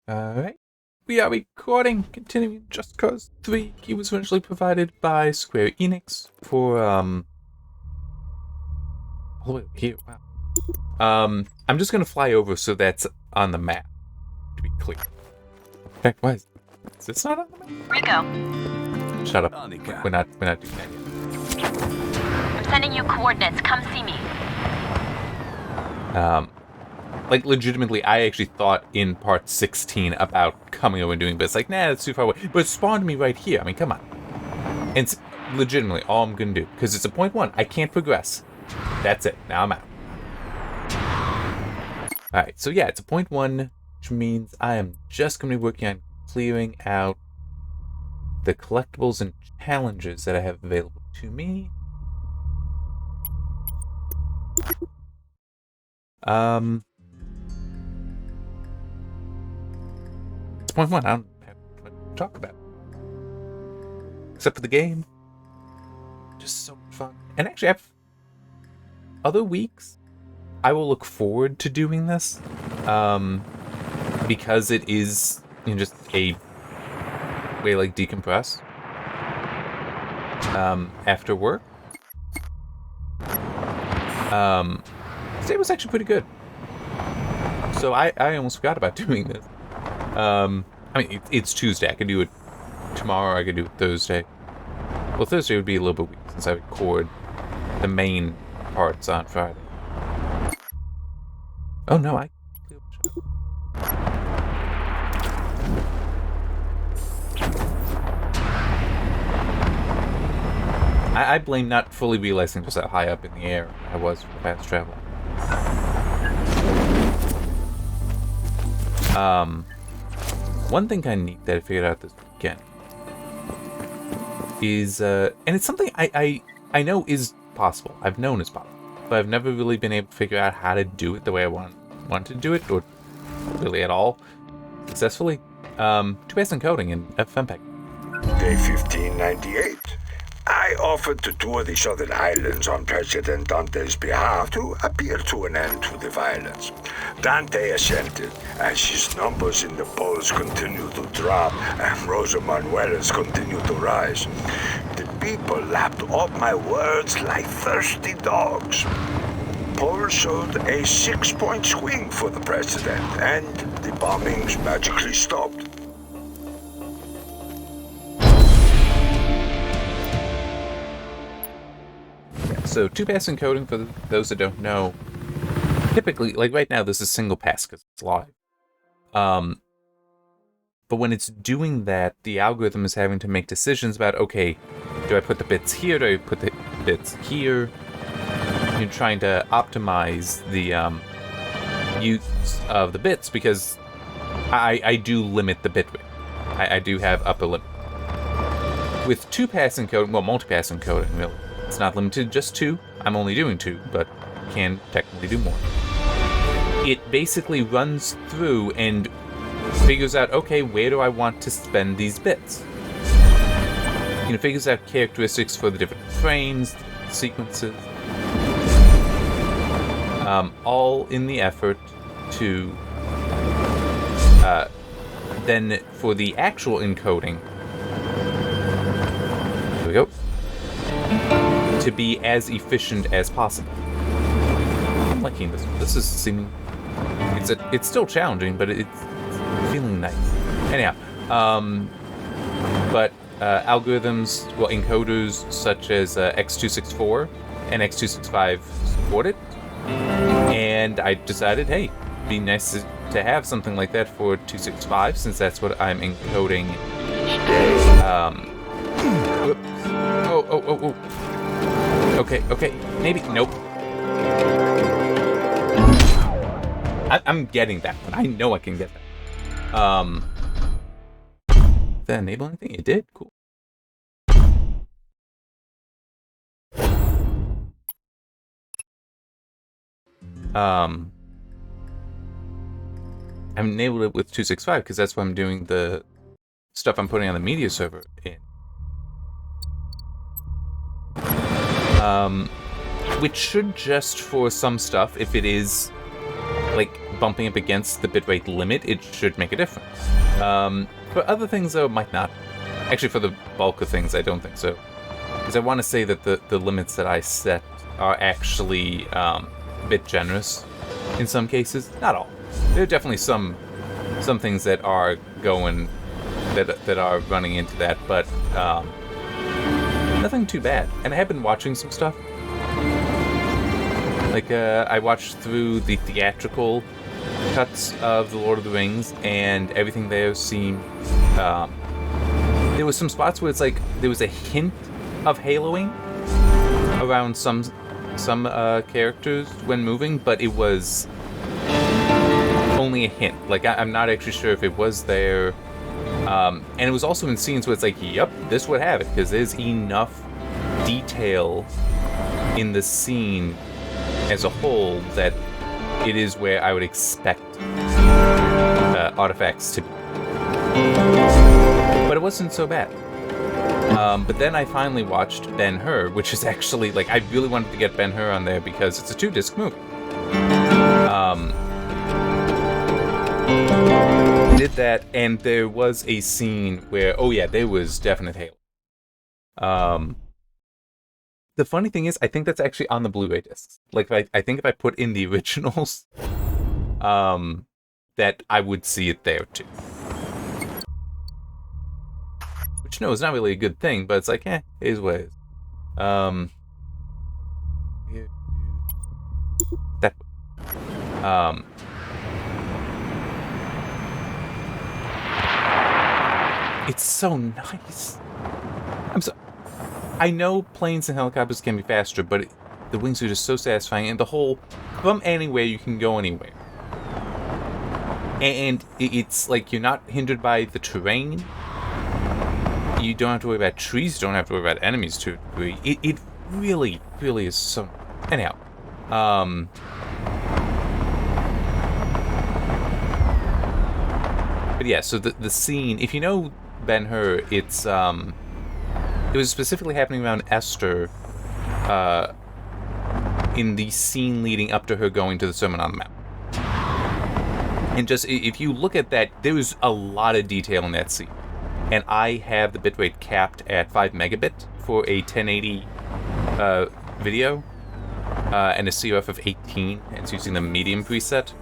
Alright. We are recording, continuing Just Cause 3. Key was originally provided by Square Enix for, all the way here, wow. I'm just gonna fly over so that's on the map, to be clear. In fact, why is this not on the map? Rico. Shut up. We're not doing that yet. I'm sending you coordinates. Come see me. Like, legitimately, I actually thought in part 16 about coming over and doing this. Like, nah, that's too far away. But it spawned me right here. I mean, come on. And it's legitimately all I'm gonna do. Because it's a point 1. I can't progress. That's it. Now I'm out. Alright, so yeah, it's a point 1, which means I am just gonna be working on clearing out the collectibles and challenges that I have available to me. It's point 1. I don't have much to talk about. Except for the game. Just so much fun. And actually, other weeks, I will look forward to doing this. Because it is, just a way like decompress. After work. Today was actually pretty good. So I almost forgot about doing this. I mean, it's Tuesday. I could do it tomorrow. I could do it Thursday. Well, Thursday would be a little bit weak since I record the main parts on Friday. Oh no, I blame not fully realizing just how high up in the air I was for fast travel. One thing kind of neat that I figured out this weekend is, and it's something I know is possible. I've known is possible, but I've never really been able to figure out how to do it the way I want to do it, or really at all successfully. 2S encoding in FFmpeg. Day 1598. I offered to tour the southern islands on President Dante's behalf to appeal to an end to the violence. Dante assented as his numbers in the polls continue to drop and Rosa Manuela's continue to rise. The people lapped up my words like thirsty dogs. Polls showed a 6-point swing for the president, and the bombings magically stopped. So 2-pass encoding, for those that don't know, typically, like right now, this is single pass because it's live. But when it's doing that, the algorithm is having to make decisions about, okay, do I put the bits here? Do I put the bits here? You're trying to optimize the use of the bits because I do limit the bit width. I do have upper limit. With 2-pass encoding, well, multi-pass encoding, really. It's not limited to just 2. I'm only doing 2, but can technically do more. It basically runs through and figures out, okay, where do I want to spend these bits? Figures out characteristics for the different frames, sequences, all in the effort to then for the actual encoding. Here we go. To be as efficient as possible. I'm liking this. This is seeming. It's still challenging, but it's feeling nice. Anyhow, but algorithms, well, encoders such as X264 and X265 support it, and I decided, hey, it'd be nice to have something like that for 265 since that's what I'm encoding. Whoops. Oh. Okay, maybe, nope. I'm getting that one. I know I can get that. Did that enable anything? It did? Cool. I enabled it with 265 because that's what I'm doing the stuff I'm putting on the media server in. Which should just, for some stuff, if it is like bumping up against the bitrate limit, it should make a difference. For other things, though, it might not. Actually, for the bulk of things, I don't think so. Because I want to say that the limits that I set are actually a bit generous in some cases. Not all. There are definitely some things that are going, that are running into that, but nothing too bad. And I have been watching some stuff. Like, I watched through the theatrical cuts of The Lord of the Rings, and everything there seemed... there was some spots where it's like, there was a hint of haloing around some characters when moving, but it was only a hint. Like, I'm not actually sure if it was there. And it was also in scenes where it's like, yep, this would have it, because there's enough detail in the scene as a whole that it is where I would expect artifacts to be. But it wasn't so bad. But then I finally watched Ben-Hur, which is actually, like, I really wanted to get Ben-Hur on there because it's a 2-disc movie. Did that, and there was a scene where, oh yeah, there was definite halo. The funny thing is, I think that's actually on the Blu-ray discs. Like, I think if I put in the originals, that I would see it there too. Which, no, it's not really a good thing, but it's like, it is what it is. That. It's so nice. I know planes and helicopters can be faster, but the wings are just so satisfying, and the whole, from anywhere you can go anywhere. And it's like you're not hindered by the terrain. You don't have to worry about trees, you don't have to worry about enemies to a degree. It really, really is so... Anyhow. But yeah, so the scene, if you know Ben-Hur, it's, it was specifically happening around Esther, in the scene leading up to her going to the Sermon on the Mount. And just, if you look at that, there was a lot of detail in that scene. And I have the bitrate capped at 5 megabit for a 1080 video, and a COF of 18, and it's using the medium preset.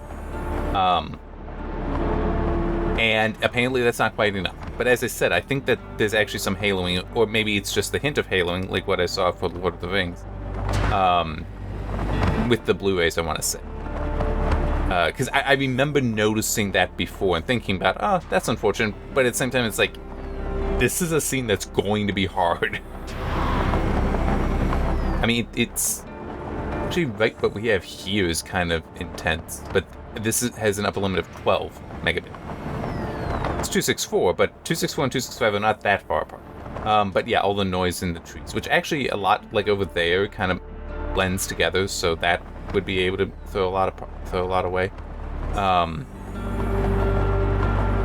And apparently that's not quite enough. But as I said, I think that there's actually some haloing, or maybe it's just the hint of haloing, like what I saw for Lord of the Rings. With the Blu-rays, I want to say. Because I remember noticing that before and thinking about, oh, that's unfortunate. But at the same time, it's like, this is a scene that's going to be hard. I mean, it's actually right what we have here is kind of intense. But this has an upper limit of 12 megabit. It's 264, but 264 and 265 are not that far apart. But yeah, all the noise in the trees, which actually a lot, like over there, kind of blends together, so that would be able to throw a lot away.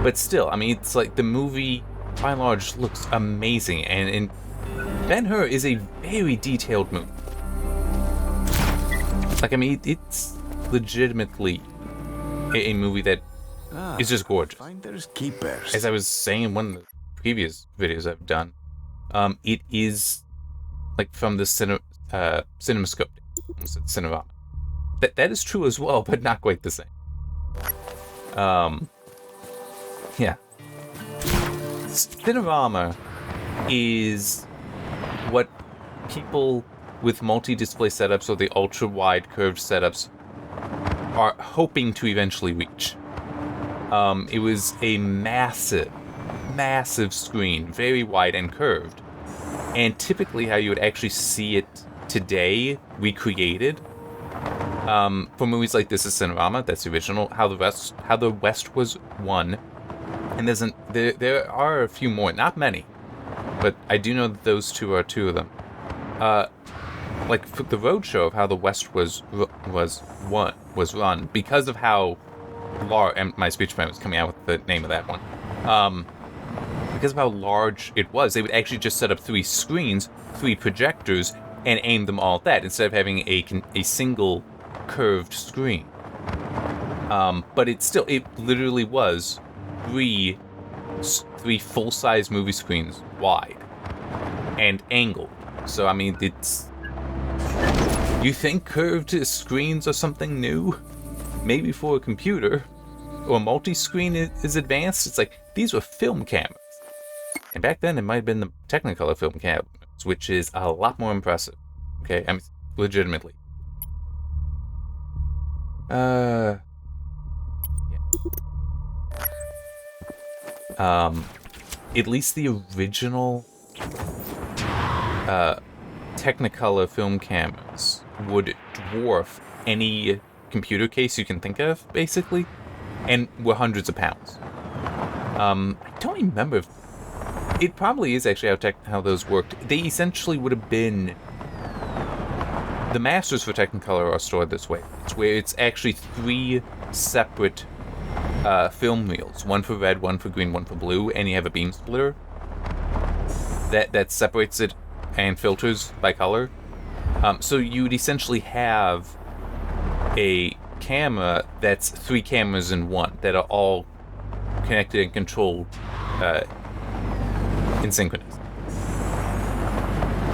But still, I mean, it's like the movie, by and large, looks amazing, and Ben-Hur is a very detailed movie. Like, I mean, it's legitimately a movie that is just gorgeous. Finders keepers. As I was saying in one of the previous videos I've done, it is like from the CinemaScope. I said Cinerama. That is true as well, but not quite the same. Yeah. Cinerama is what people with multi-display setups or the ultra-wide curved setups are hoping to eventually reach. It was a massive screen, very wide and curved. And typically how you would actually see it today recreated, for movies like This Is Cinerama, that's the original, How the West Was Won. And there are a few more, not many, but I do know that those two are two of them. Like for the roadshow of How the West was run, because of how large, and my speech man was coming out with the name of that one. Because of how large it was, they would actually just set up 3 screens, 3 projectors, and aim them all at that, instead of having a single curved screen. But it literally was three full-size movie screens wide and angled. So, I mean, it's... You think curved screens are something new? Maybe for a computer, or multi-screen is advanced. It's like, these were film cameras. And back then, it might have been the Technicolor film cameras, which is a lot more impressive. Okay, I mean, legitimately. Yeah. At least the original Technicolor film cameras would dwarf any computer case you can think of, basically, and were hundreds of pounds. I don't remember if... It probably is actually how those worked. They essentially would have been... The masters for Technicolor are stored this way. It's where it's actually 3 separate film reels. One for red, one for green, one for blue, and you have a beam splitter that separates it and filters by color. So you'd essentially have a camera that's 3 cameras in one that are all connected and controlled in synchronous.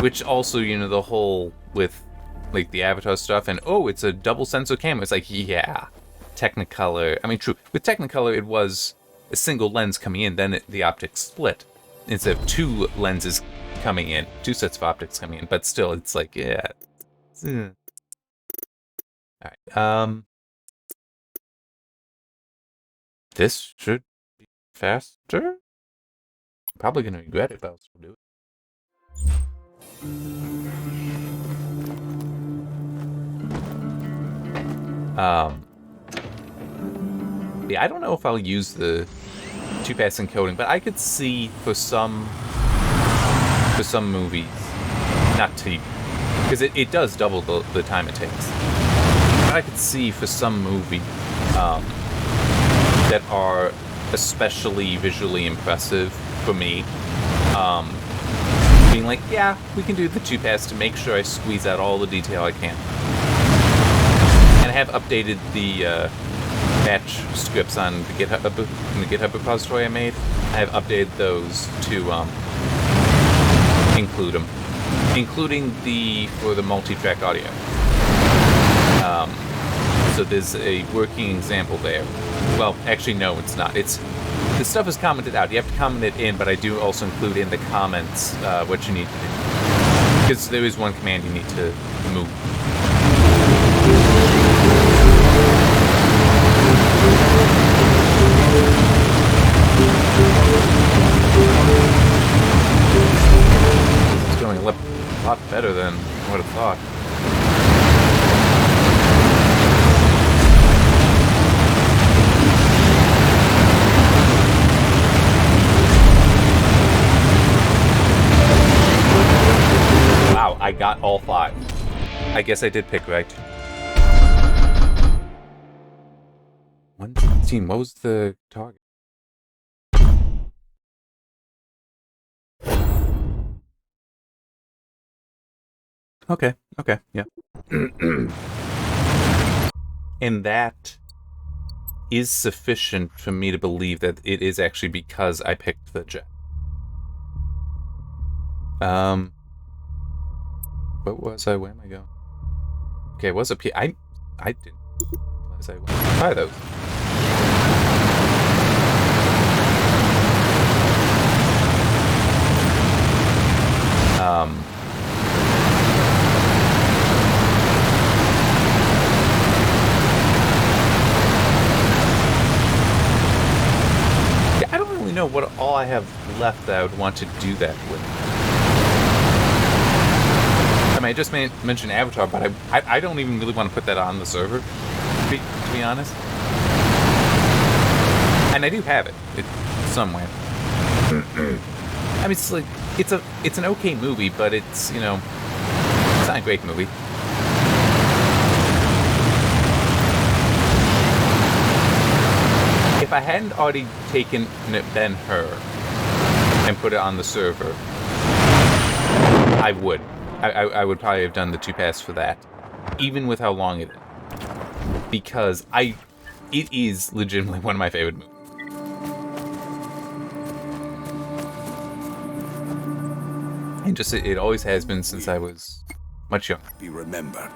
Which also, you know, the whole with like the Avatar stuff and it's a double sensor camera. It's like, yeah, Technicolor. I mean, true. With Technicolor, it was a single lens coming in, then the optics split instead of 2 lenses coming in, 2 sets of optics coming in. But still, it's like, yeah. All right. This should be faster. I'm probably gonna regret it, but I'll still do it. Yeah, I don't know if I'll use the 2-pass encoding, but I could see for some movies, not TV, because it does double the time it takes. But I could see for some movies that are especially visually impressive for me, being like, yeah, we can do the 2-pass to make sure I squeeze out all the detail I can. And I have updated the batch scripts on the GitHub repository I made. I have updated those to include them, including for the multi-track audio. So there's a working example there. Well, actually, no, it's not. The stuff is commented out. You have to comment it in, but I do also include in the comments what you need to do. Because there is one command you need to move. It's going a lot better than I would have thought. Wow, I got all 5. I guess I did pick right. 116, what was the target? Okay, yeah. And that is sufficient for me to believe that it is actually because I picked the jet. What was I? Where am I going? Okay, I was up here. I didn't realize I went by those. Yeah, I don't really know what all I have left that I would want to do that with. I mean, I just mentioned Avatar, but I don't even really want to put that on the server, to be honest. And I do have it somewhere. I mean, it's like it's an okay movie, but it's, you know, it's not a great movie. If I hadn't already taken Ben-Hur and put it on the server, I would. I would probably have done the 2-pass for that, even with how long it is. Because it is legitimately one of my favorite movies. And just, it always has been since I was much younger. Be remembered.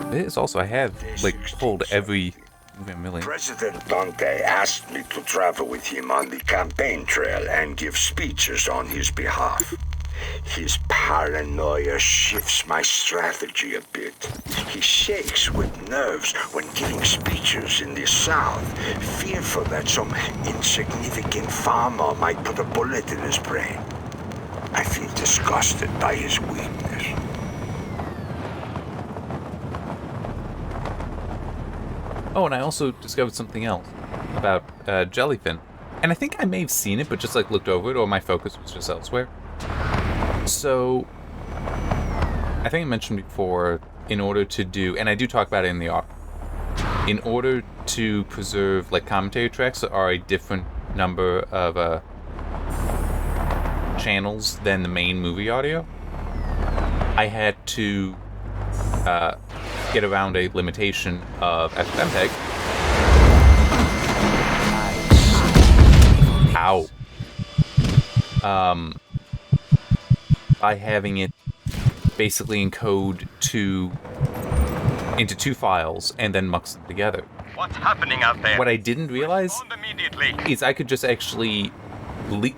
This also, I have, like, pulled every movie a million. President Dante asked me to travel with him on the campaign trail and give speeches on his behalf. His paranoia shifts my strategy a bit. He shakes with nerves when giving speeches in the South, fearful that some insignificant farmer might put a bullet in his brain. I feel disgusted by his weakness. Oh, and I also discovered something else about Jellyfin. And I think I may have seen it, but just like looked over it, or my focus was just elsewhere. So, I think I mentioned before, in order to do, and I do talk about it in the art, in order to preserve like commentary tracks that are a different number of channels than the main movie audio, I had to get around a limitation of FFmpeg. Ow. By having it basically encode into two files and then mux them together. What's happening out there? What I didn't realize Immediately. is I could just actually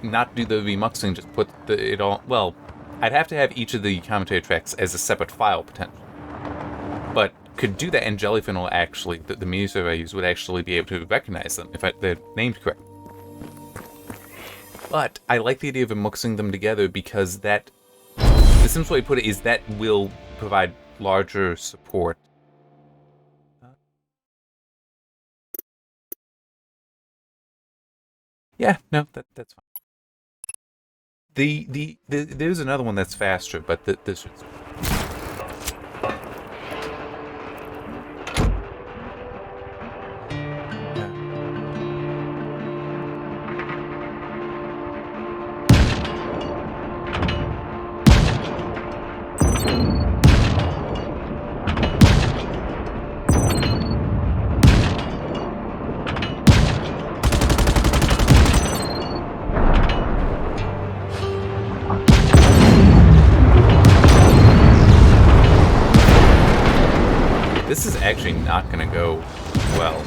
not do the remuxing, just put it all. Well, I'd have to have each of the commentary tracks as a separate file potentially. But could do that, and Jellyfin will actually, the media server I use would actually be able to recognize them if they're named correct. But I like the idea of muxing them together because that, the simplest way to put it is that will provide larger support. Yeah, no, that's fine. There's another one that's faster, but this is. This is actually not going to go well.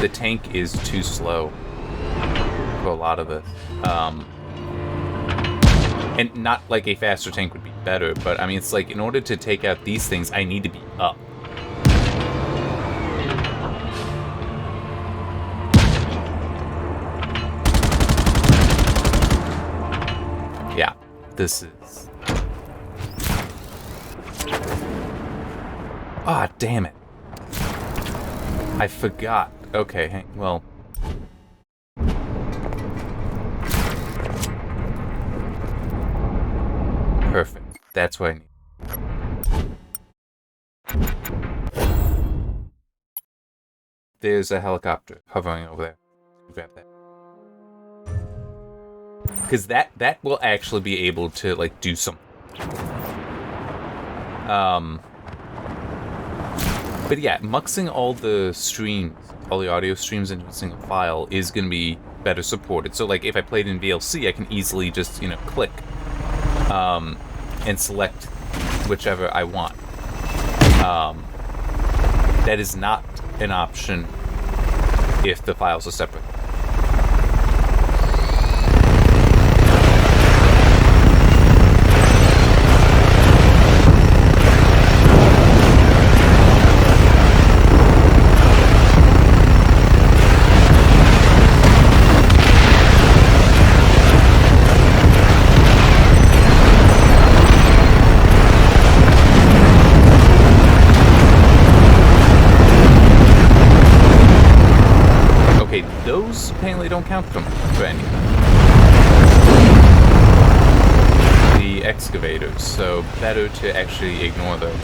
The tank is too slow for a lot of this. And not like a faster tank would be better, but I mean, it's like in order to take out these things, I need to be up. Yeah, this is... Ah, damn it. I forgot. Okay, well... Perfect. That's what I need. There's a helicopter hovering over there. Grab that. Because that will actually be able to, like, do something. But yeah, muxing all the streams, all the audio streams into a single file is going to be better supported. So, like, if I played in VLC, I can easily just, you know, click and select whichever I want. That is not an option if the files are separate. Those apparently don't count for anything. The excavators, so better to actually ignore those.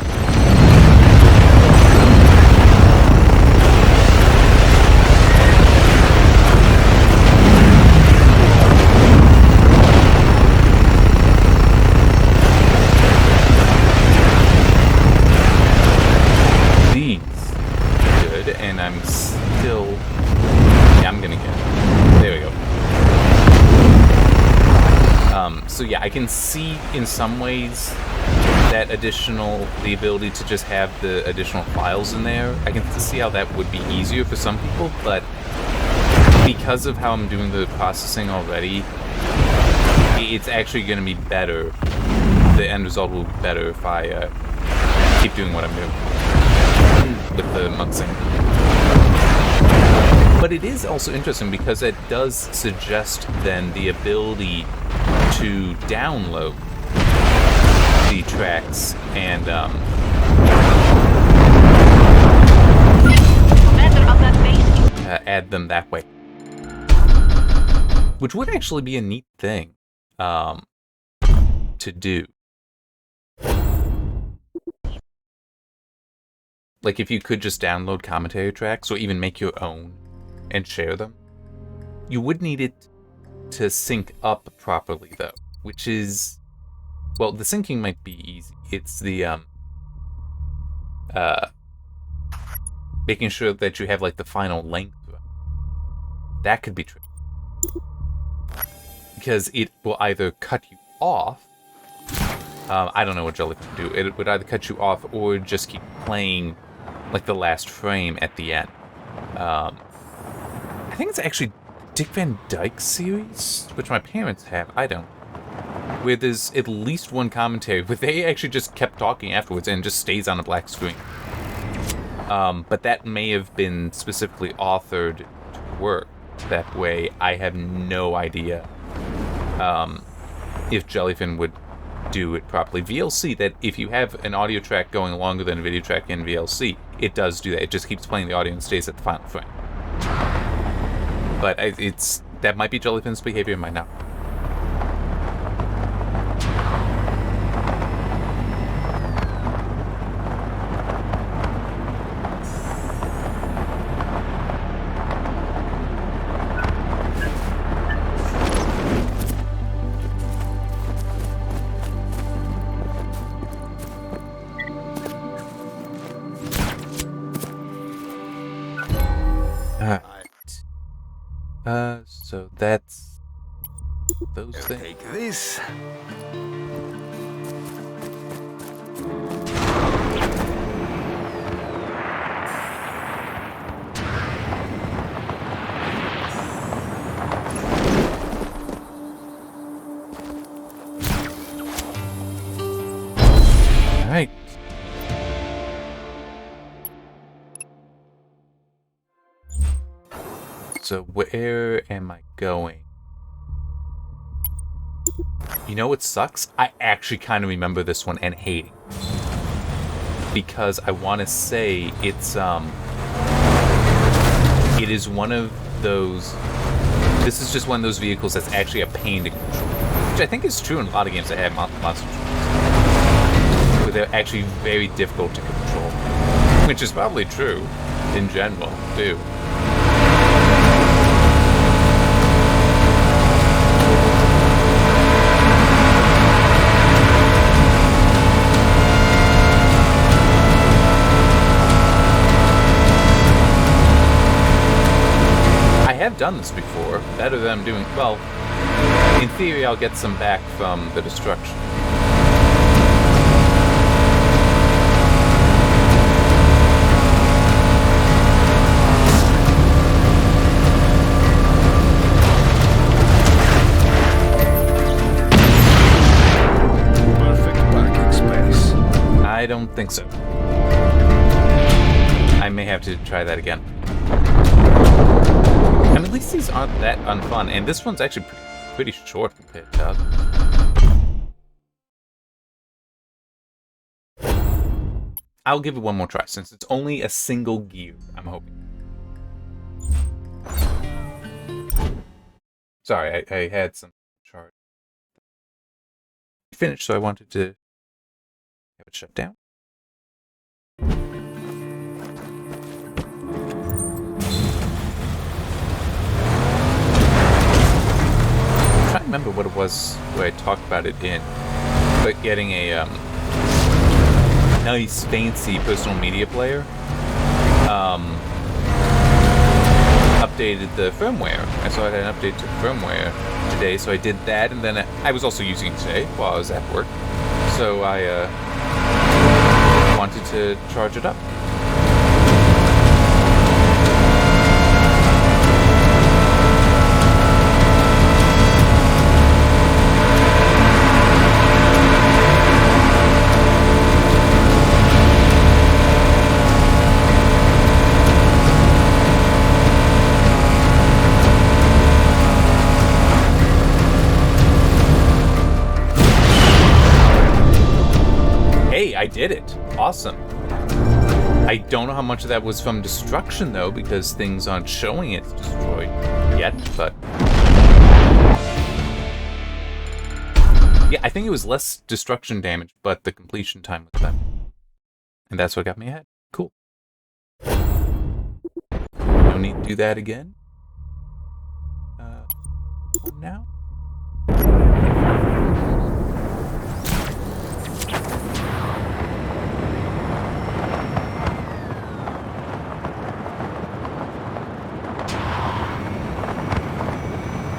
And I'm still... Yeah, I'm gonna get it. There we go. So yeah, I can see in some ways that the ability to just have the additional files in there. I can see how that would be easier for some people, but because of how I'm doing the processing already, it's actually gonna be better. The end result will be better if I keep doing what I'm doing with the muxing. But it is also interesting because it does suggest then the ability to download the tracks and add them that way. Which would actually be a neat thing to do. Like if you could just download commentary tracks or even make your own and share them. You would need it to sync up properly though, which is, well, the syncing might be easy. It's the making sure that you have like the final length. That could be tricky. Because it will either cut you off. I don't know what Jelly can do. It would either cut you off or just keep playing like the last frame at the end. I think it's actually Dick Van Dyke series, which my parents have. I don't. Where there's at least one commentary where they actually just kept talking afterwards and it just stays on a black screen. But that may have been specifically authored to work that way. I have no idea if Jellyfin would do it properly. VLC, that if you have an audio track going longer than a video track in VLC, it does do that. It just keeps playing the audio and stays at the final frame. But that might be Jellyfin's behavior, it might not. So that's those things. Take this. All right. So where am I going? You know what sucks? I actually kind of remember this one and hate it. Because I want to say it's, it is one of those, this is just one of those vehicles that's actually a pain to control. Which I think is true in a lot of games that have monster trucks. Where they're actually very difficult to control. Which is probably true in general, too. I've done this before. Better than I'm doing. Well, in theory, I'll get some back from the destruction. Perfect parking space. I don't think so. I may have to try that again. And at least these aren't that unfun, and this one's actually pretty short compared to others. I'll give it one more try, since it's only a single gear, I'm hoping. Sorry, I had some charge. finished, so I wanted to have it shut down. I'm trying to remember what it was where I talked about it in, but getting a nice, fancy personal media player. Updated the firmware. I saw it had an update to the firmware today, so I did that, and then I was also using it today while I was at work. So I wanted to charge it up. I did it. Awesome. I don't know how much of that was from destruction, though, because things aren't showing it's destroyed yet, but... yeah, I think it was less destruction damage, but the completion time was better. And that's what got me ahead. Cool. No need to do that again. Now?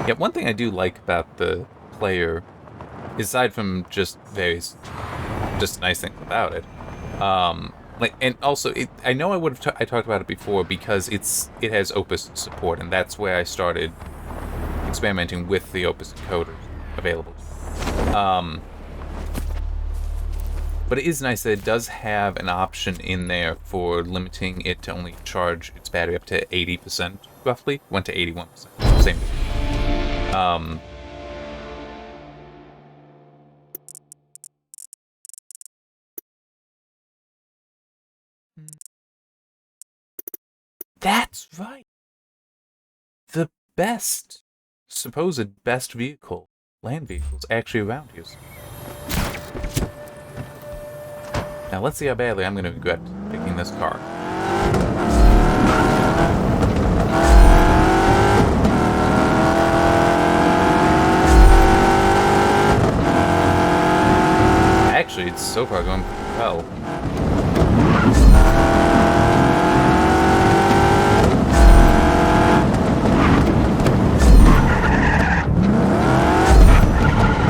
Yeah, one thing I do like about the player, aside from just nice things about it, and also I know I talked about it before because it has Opus support, and that's where I started experimenting with the Opus encoders available. But it is nice that it does have an option in there for limiting it to only charge its battery up to 80%, roughly. Went to 81%. Same. That's right. The supposed best land vehicles actually around here. Now let's see how badly I'm going to regret picking this car. Actually, it's so far going well.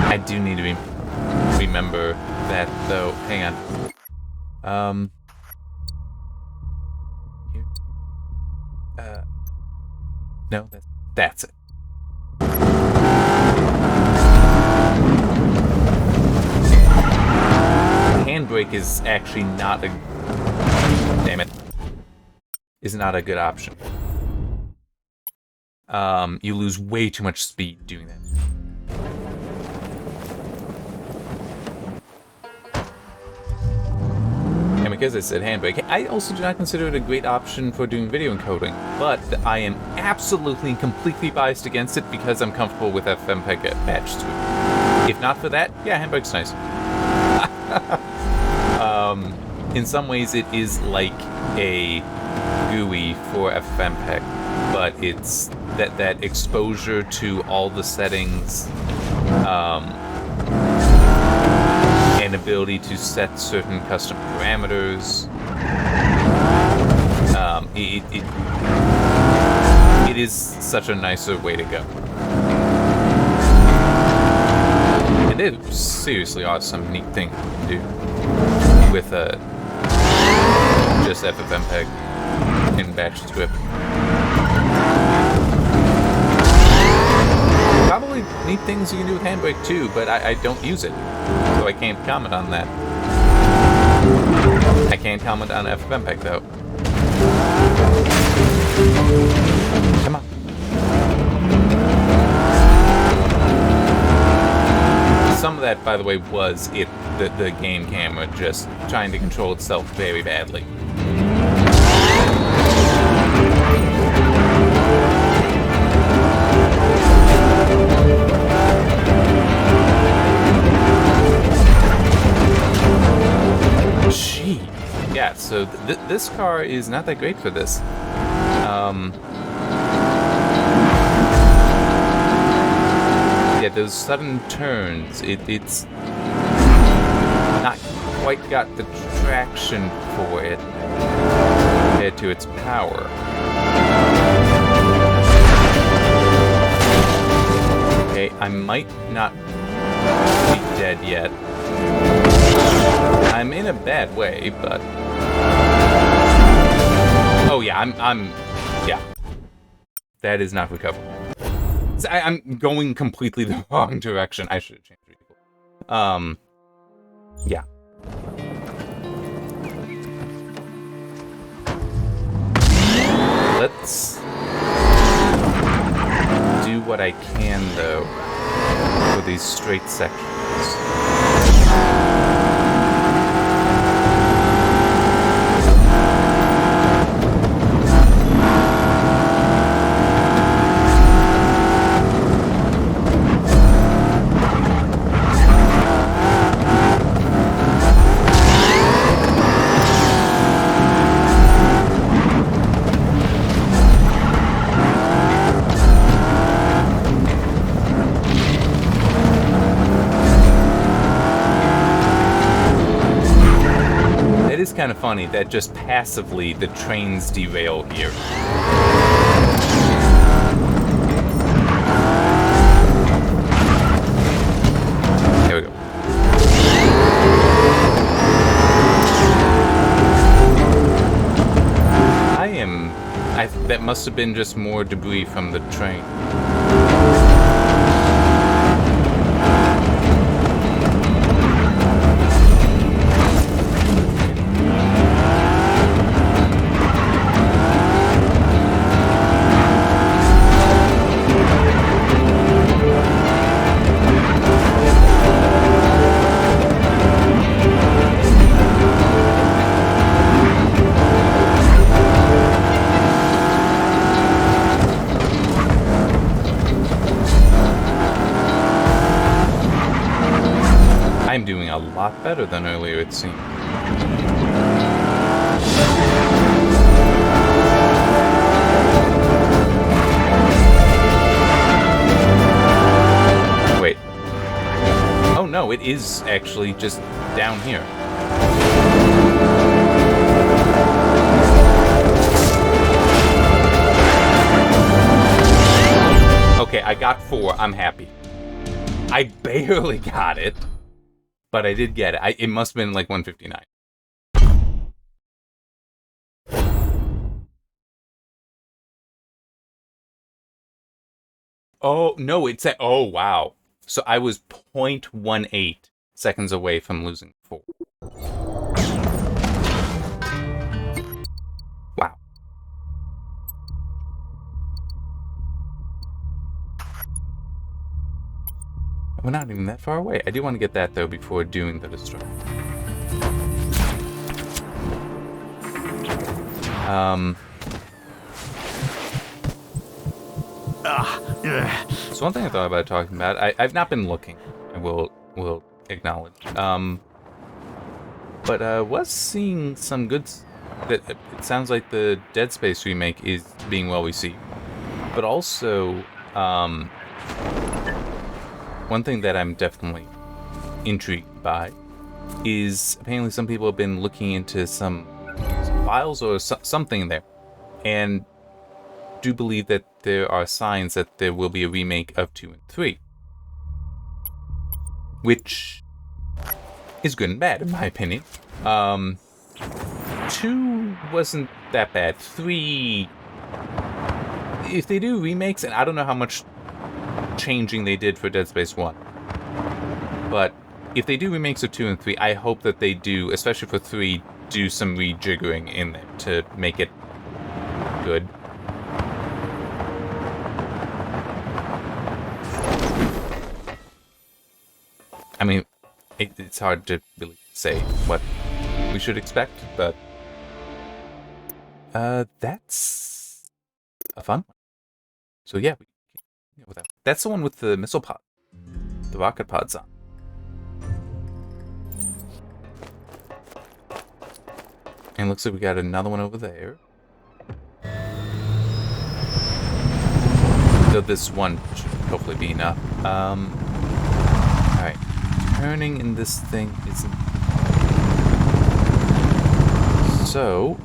I do need to remember that, though. Hang on. Here. No, that's it. Handbrake is actually not a... damn it. Is not a good option. You lose way too much speed doing that. And because I said handbrake, I also do not consider it a great option for doing video encoding, but I am absolutely and completely biased against it because I'm comfortable with FFmpeg attached to it. If not for that, yeah, handbrake's nice. In some ways it is like a GUI for FFmpeg, but it's that exposure to all the settings, and ability to set certain custom parameters. It is such a nicer way to go. And it seriously are some neat things to do with just FFmpeg in batch script. Probably neat things you can do with handbrake too, but I don't use it, so I can't comment on that. I can't comment on FFmpeg though. Come on. Some of that, by the way, was the game camera just trying to control itself very badly. Yeah, so this car is not that great for this. Yeah, those sudden turns, it's not quite got the traction for it compared to its power. Okay, I might not be dead yet. I'm in a bad way, but... Oh yeah, yeah. That is not recoverable. I'm going completely the wrong direction. I should have changed vehicle. Yeah. Let's do what I can, though, for these straight sections. It is kind of funny that just passively the trains derail here. There we go. That must have been just more debris from the train. I'm doing a lot better than earlier, it seemed. Wait. Oh no, it is actually just down here. Okay, I got 4. I'm happy. I barely got it. But I did get it. It must have been like 159. Oh, no, it's at... Oh, wow. So I was 0.18 seconds away from losing 4. Wow. We're not even that far away. I do want to get that, though, before doing the destroy. So one thing I thought about talking about, I've not been looking, I will acknowledge. But was seeing some good... That it sounds like the Dead Space remake is being well received. But also, one thing that I'm definitely intrigued by is apparently some people have been looking into some files or something there, and do believe that there are signs that there will be a remake of 2 and 3. Which is good and bad, in my opinion. 2 wasn't that bad. 3... If they do remakes, and I don't know how much changing they did for Dead Space 1. But if they do remakes of 2 and 3, I hope that they do, especially for 3, do some rejiggering in there to make it good. I mean, it's hard to really say what we should expect, but that's a fun one. So yeah, that's the one with the missile pod, the rocket pods on. And it looks like we got another one over there. Though this one should hopefully be enough. Alright. Turning in this thing isn't... So...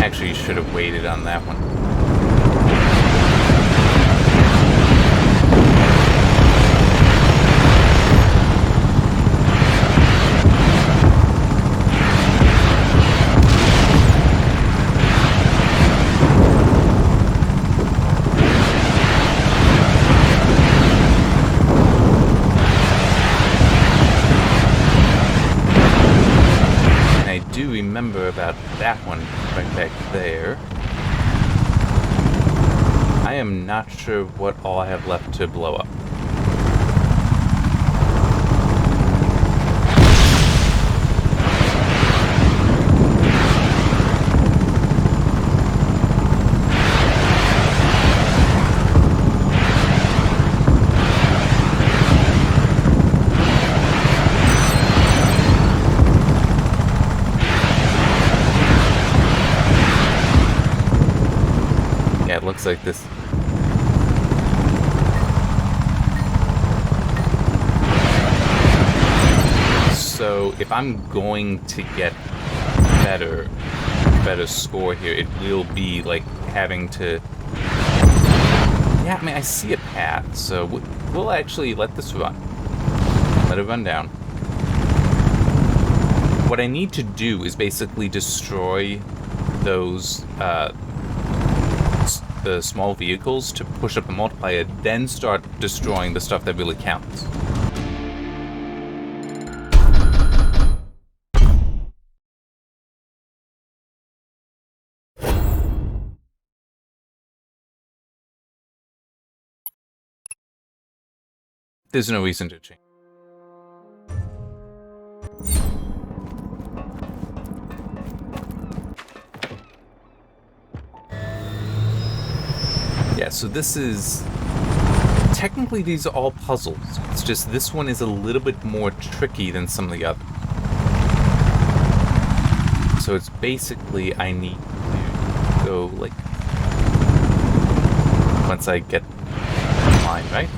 Actually, you should have waited on that one. Remember about that one right back there. I am not sure what all I have left to blow up. It looks like this. So if I'm going to get better score here, it will be like having to... Yeah, I mean, I see a path, so we'll actually let this run. Let it run down. What I need to do is basically destroy those, the small vehicles to push up the multiplier, then start destroying the stuff that really counts. There's no reason to change. Yeah, so this is... Technically, these are all puzzles. It's just this one is a little bit more tricky than some of the others. So it's basically, I need to go, like... Once I get mine, right?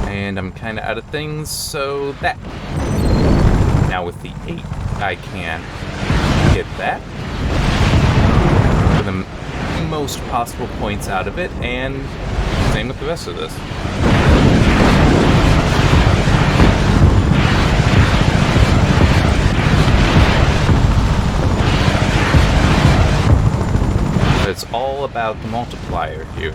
And I'm kind of out of things, so that. Now with the 8, I can get that for the most possible points out of it, and same with the rest of this. But it's all about the multiplier here.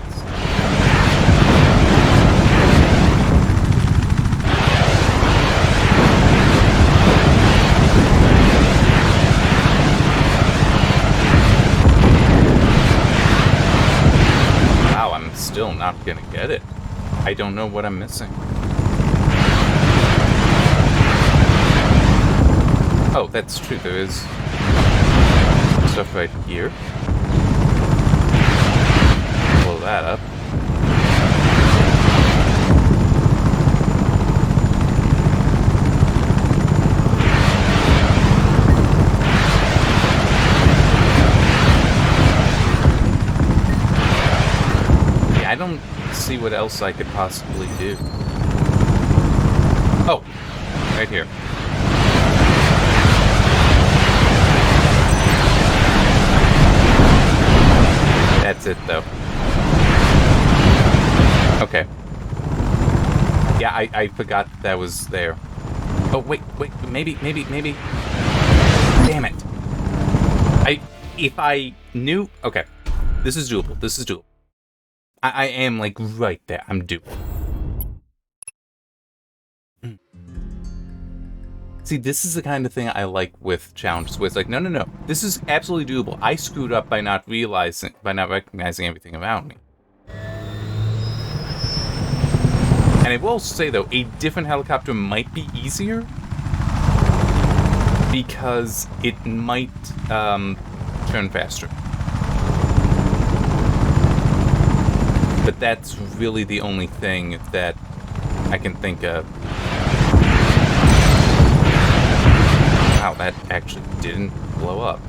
Still not gonna get it. I don't know what I'm missing. Oh, that's true. There is stuff right here. Blow that up. I don't see what else I could possibly do. Oh, right here. That's it, though. Okay. Yeah, I forgot that was there. Oh, wait, maybe. Damn it. If I knew... Okay. This is doable. I am, like, right there. I'm due. See, this is the kind of thing I like with challenges, where it's like, no, this is absolutely doable. I screwed up by not recognizing everything around me. And I will say, though, a different helicopter might be easier, because it might turn faster. But that's really the only thing that I can think of. Wow, that actually didn't blow up.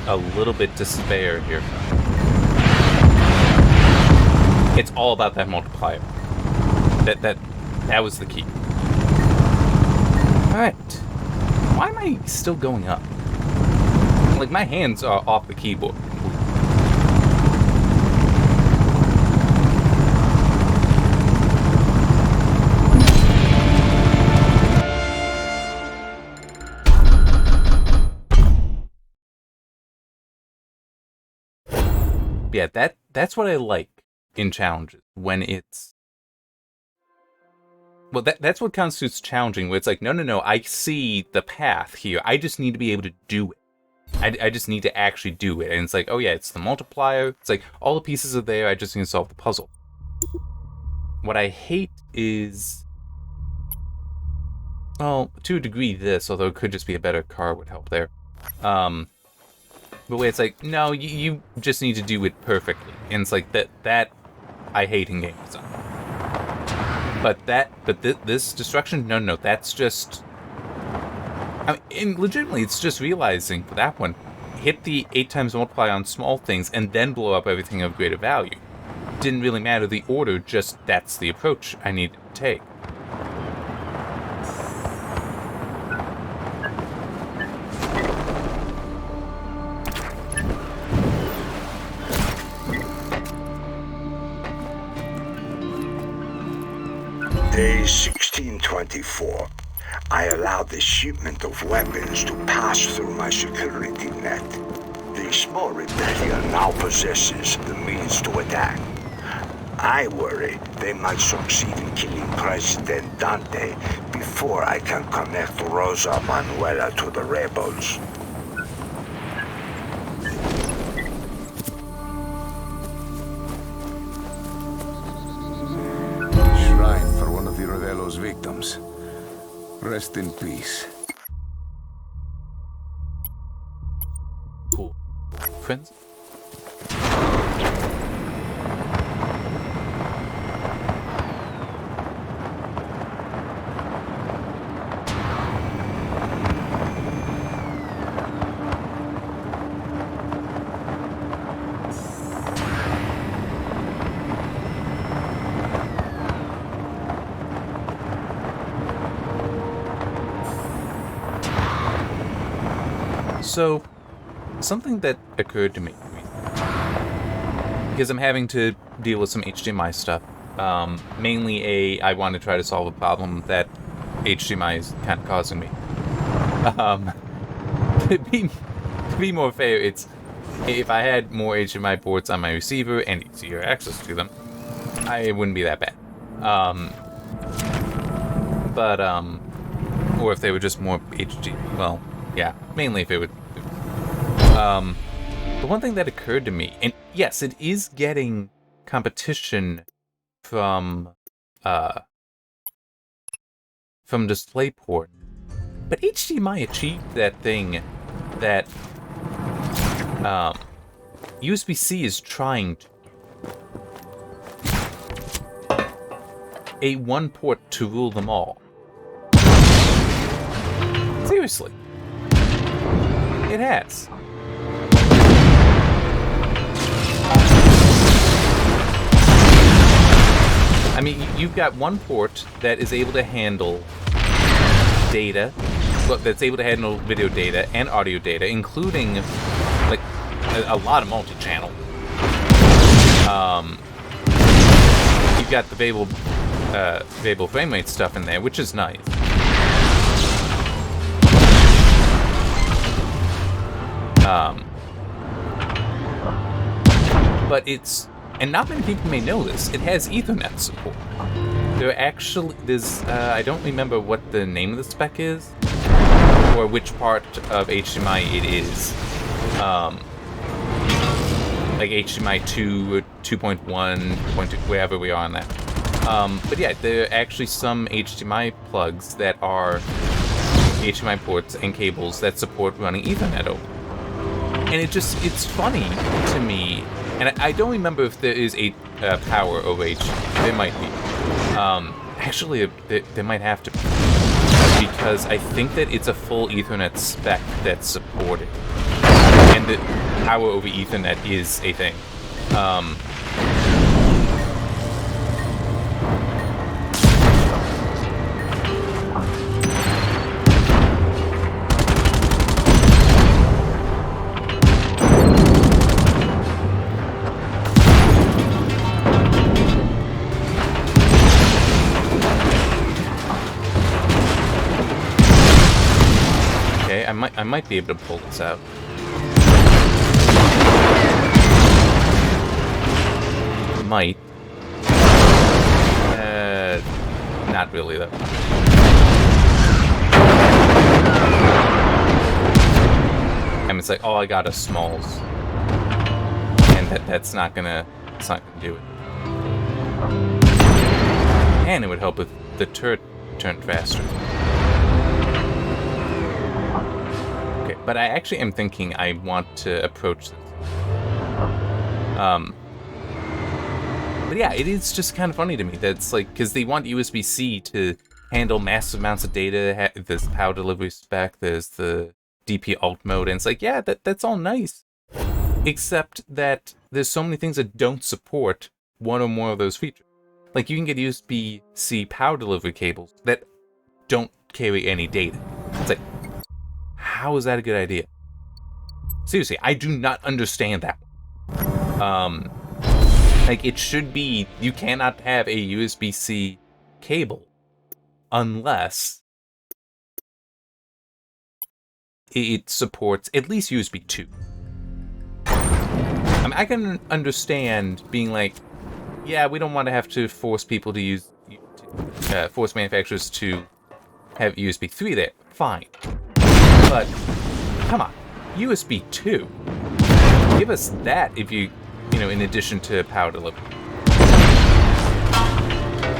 A little bit to spare here. It's all about that multiplier. That was the key. Alright. Why am I still going up? Like, my hands are off the keyboard. Yeah, that's what I like in challenges, when it's... Well, that's what constitutes challenging, where it's like, no, I see the path here. I just need to be able to do it. I just need to actually do it. And it's like, oh yeah, it's the multiplier. It's like, all the pieces are there, I just need to solve the puzzle. What I hate is... Well, to a degree this, although it could just be a better car would help there. But where it's like, no, you just need to do it perfectly. And it's like, that I hate in game design. But this destruction, no, that's just... I mean, legitimately, it's just realizing, for that one, hit the 8 times multiply on small things, and then blow up everything of greater value. Didn't really matter the order, just that's the approach I needed to take. Day 1624. I allowed the shipment of weapons to pass through my security net. The small rebellion now possesses the means to attack. I worry they might succeed in killing President Dante before I can connect Rosa Manuela to the rebels. Shrine for one of the Rodello's victims. Rest in peace. Cool. Friends? So, something that occurred to me, because I'm having to deal with some HDMI stuff, mainly I want to try to solve a problem that HDMI is kind of causing me. To be more fair, it's, if I had more HDMI ports on my receiver and easier access to them, it wouldn't be that bad. Or if they were just more HD. Well, yeah, mainly if it would. The one thing that occurred to me, and yes, it is getting competition from DisplayPort, but HDMI achieved that thing that USB-C is trying to. A one port to rule them all. Seriously. It has. I mean, you've got one port that is able to handle data, that's able to handle video data and audio data, including like a lot of multi-channel. You've got the variable frame rate stuff in there, which is nice. But it's, and not many people may know this, it has Ethernet support. There's, I don't remember what the name of the spec is, or which part of HDMI it is. Like HDMI 2, 2.1, 2.2, wherever we are on that. But yeah, there are actually some HDMI plugs that are HDMI ports and cables that support running Ethernet over. And it's funny to me, and I don't remember if there is a power over HDMI. There might be. Actually, there might have to be. Because I think that it's a full Ethernet spec that's supported. And the power over Ethernet is a thing. I might be able to pull this out. Might. Not really though. I mean, it's like, oh, I got a smalls, and that's not gonna do it. And it would help if the turret turned faster. Okay, but I actually am thinking I want to approach this. But yeah, it is just kind of funny to me that it's like, because they want USB-C to handle massive amounts of data. There's power delivery spec, there's the DP alt mode, and it's like, yeah, that's all nice. Except that there's so many things that don't support one or more of those features. Like, you can get USB-C power delivery cables that don't carry any data. It's like, how is that a good idea? Seriously, I do not understand that. Like, it should be, you cannot have a USB-C cable unless it supports at least USB 2. I mean, I can understand being like, yeah, we don't want to have to force people to use, force manufacturers to have USB 3 there. Fine. But, come on, USB 2. Give us that if you know, in addition to power delivery.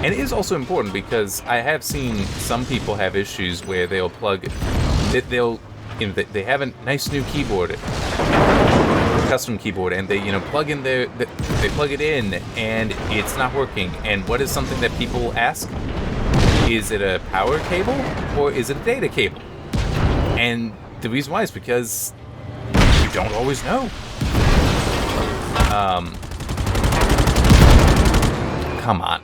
And it is also important because I have seen some people have issues where they'll plug, they have a nice new keyboard, custom keyboard, and they, plug in they plug it in and it's not working. And what is something that people ask? Is it a power cable or is it a data cable? And the reason why is because you don't always know. Come on.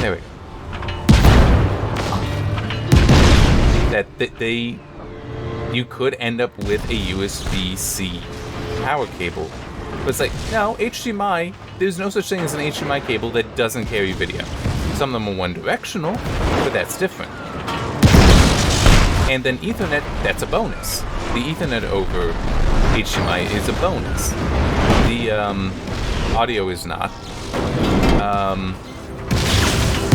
There we go. You could end up with a USB-C power cable. But it's like, no, HDMI, there's no such thing as an HDMI cable that doesn't carry video. Some of them are one-directional, but that's different. And then Ethernet, that's a bonus. The Ethernet over HDMI is a bonus. The audio is not.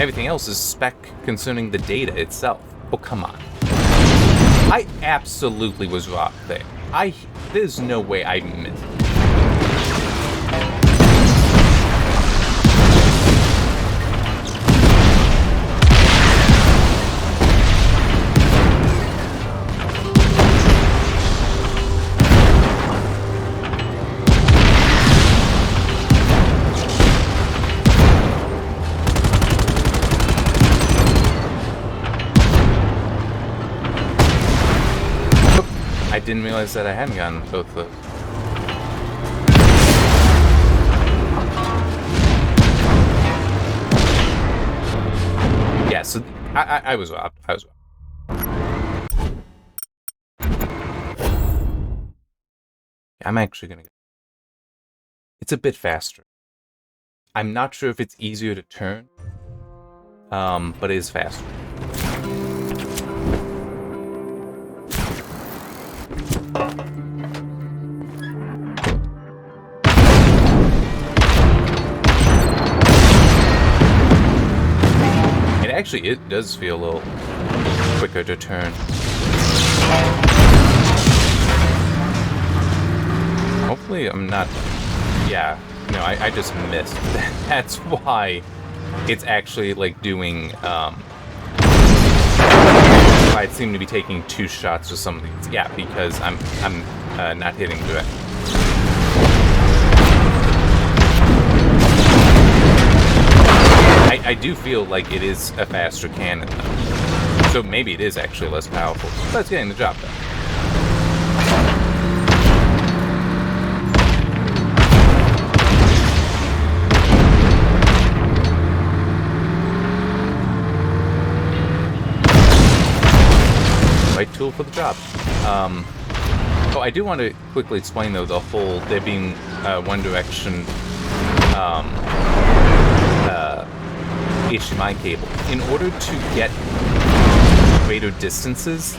Everything else is spec concerning the data itself. Oh, come on. I absolutely was robbed there. There's no way I missed. I didn't realize that I hadn't gotten both of those. Yeah, so I was robbed. I was robbed. I'm actually gonna go. It's a bit faster. I'm not sure if it's easier to turn, but it is faster. Actually, it does feel a little quicker to turn. Hopefully I'm not... Yeah, no, I just missed. That's why it's actually, like, doing, why it seemed to be taking 2 shots or something. Yeah, because I'm not hitting direct. I do feel like it is a faster cannon, though. So maybe it is actually less powerful. But it's getting the job done. Right tool for the job. Oh, I do want to quickly explain, though, the whole there being One Direction HDMI cable. In order to get greater distances,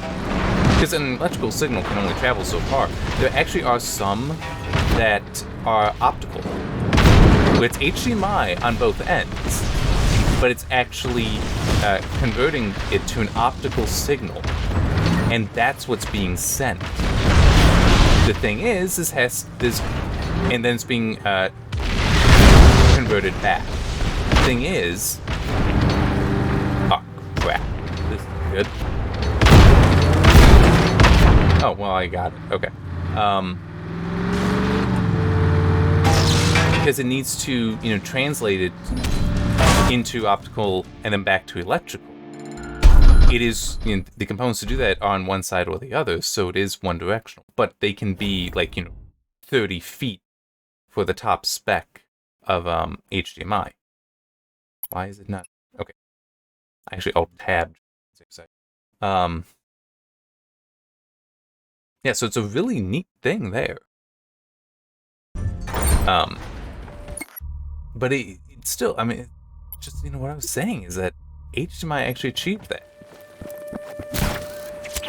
because an electrical signal can only travel so far, there actually are some that are optical, where it's HDMI on both ends, but it's actually converting it to an optical signal, and that's what's being sent. The thing is, and then it's being converted back. The thing is, oh crap, this is good. Oh well, I got it. Okay, because it needs to, translate it into optical and then back to electrical. It is, the components to do that are on one side or the other, so it is one directional. But they can be like, 30 feet for the top spec of HDMI. Why is it not? Okay. Actually, Alt-Tab. Yeah, so it's a really neat thing there. But it still, just, what I was saying is that HDMI actually achieved that.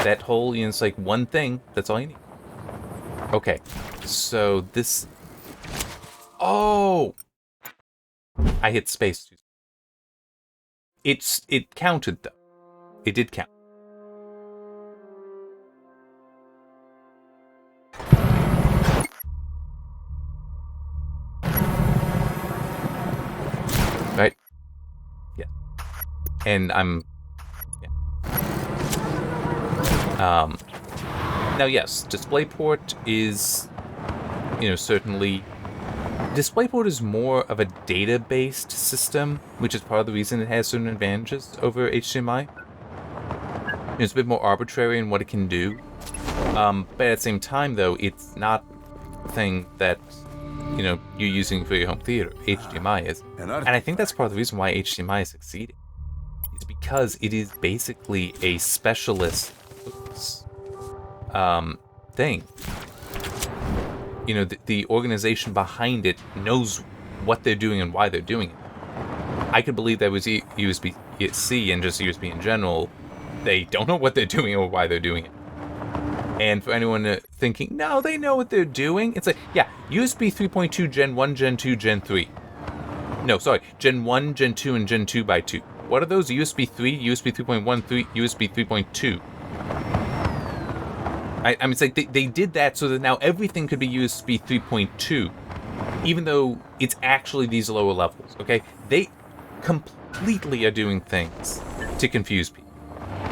That whole, it's like one thing, that's all you need. Okay, so this... Oh! I hit space too. It counted, though. It did count. Right? Yeah. And I'm... Yeah. Now, yes, DisplayPort is, certainly... DisplayPort is more of a data-based system, which is part of the reason it has certain advantages over HDMI. It's a bit more arbitrary in what it can do. But at the same time, though, it's not a thing that, you're using for your home theater. HDMI is. And I think that's part of the reason why HDMI is succeeding. It's because it is basically a specialist thing. The organization behind it knows what they're doing and why they're doing it. I could believe that was USB-C and just USB in general. They don't know what they're doing or why they're doing it. And for anyone thinking, no, they know what they're doing, it's like, yeah, USB 3.2, Gen 1, Gen 2, Gen 3. No, sorry, Gen 1, Gen 2, and Gen 2 by 2. What are those? USB 3, USB 3.1, USB 3.2. I mean, it's like they did that so that now everything could be USB 3.2, even though it's actually these lower levels, okay? They completely are doing things to confuse people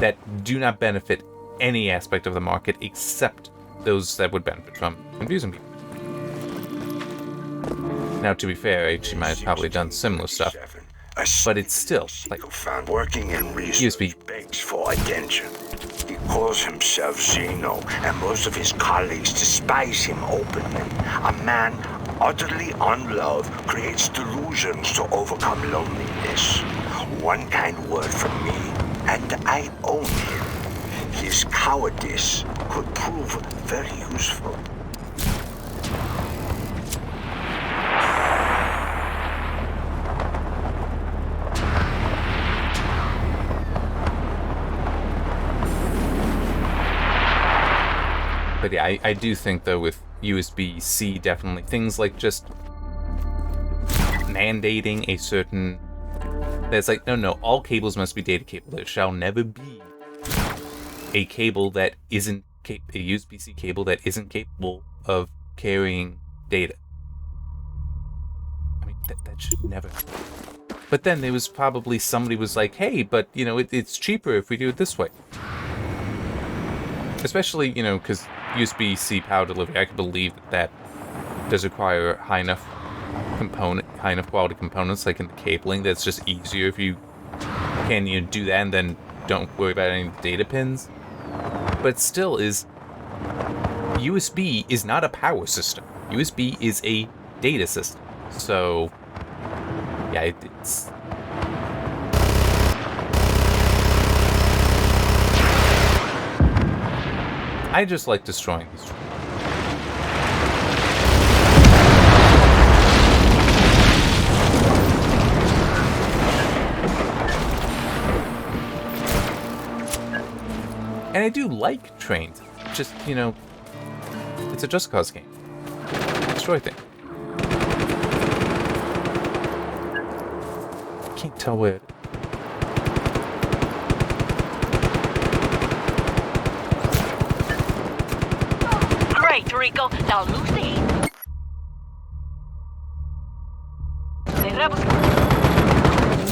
that do not benefit any aspect of the market except those that would benefit from confusing people. Now, to be fair, HDMI has probably done similar stuff, but it's still, like, found working in research begs for attention. He calls himself Zeno, and most of his colleagues despise him openly. A man utterly unloved creates delusions to overcome loneliness. One kind word from me, and I own him. His cowardice could prove very useful. But yeah, I do think, though, with USB-C, definitely, things like just mandating a certain... That's like, no, all cables must be data cable. There shall never be a cable that isn't... a USB-C cable that isn't capable of carrying data. I mean, that should never... But then there was probably somebody was like, hey, but, you know, it's cheaper if we do it this way. Especially, you know, because USB-C power delivery, I can believe that does require high enough quality components, like in the cabling, that's just easier if you can, you know, do that and then don't worry about any data pins. But still is, USB is not a power system. USB is a data system. So, yeah, it's... I just like destroying these trees. And I do like trains. Just, you know, it's a Just Cause game. Destroy things. I can't tell where... Rico, now Lucy. Not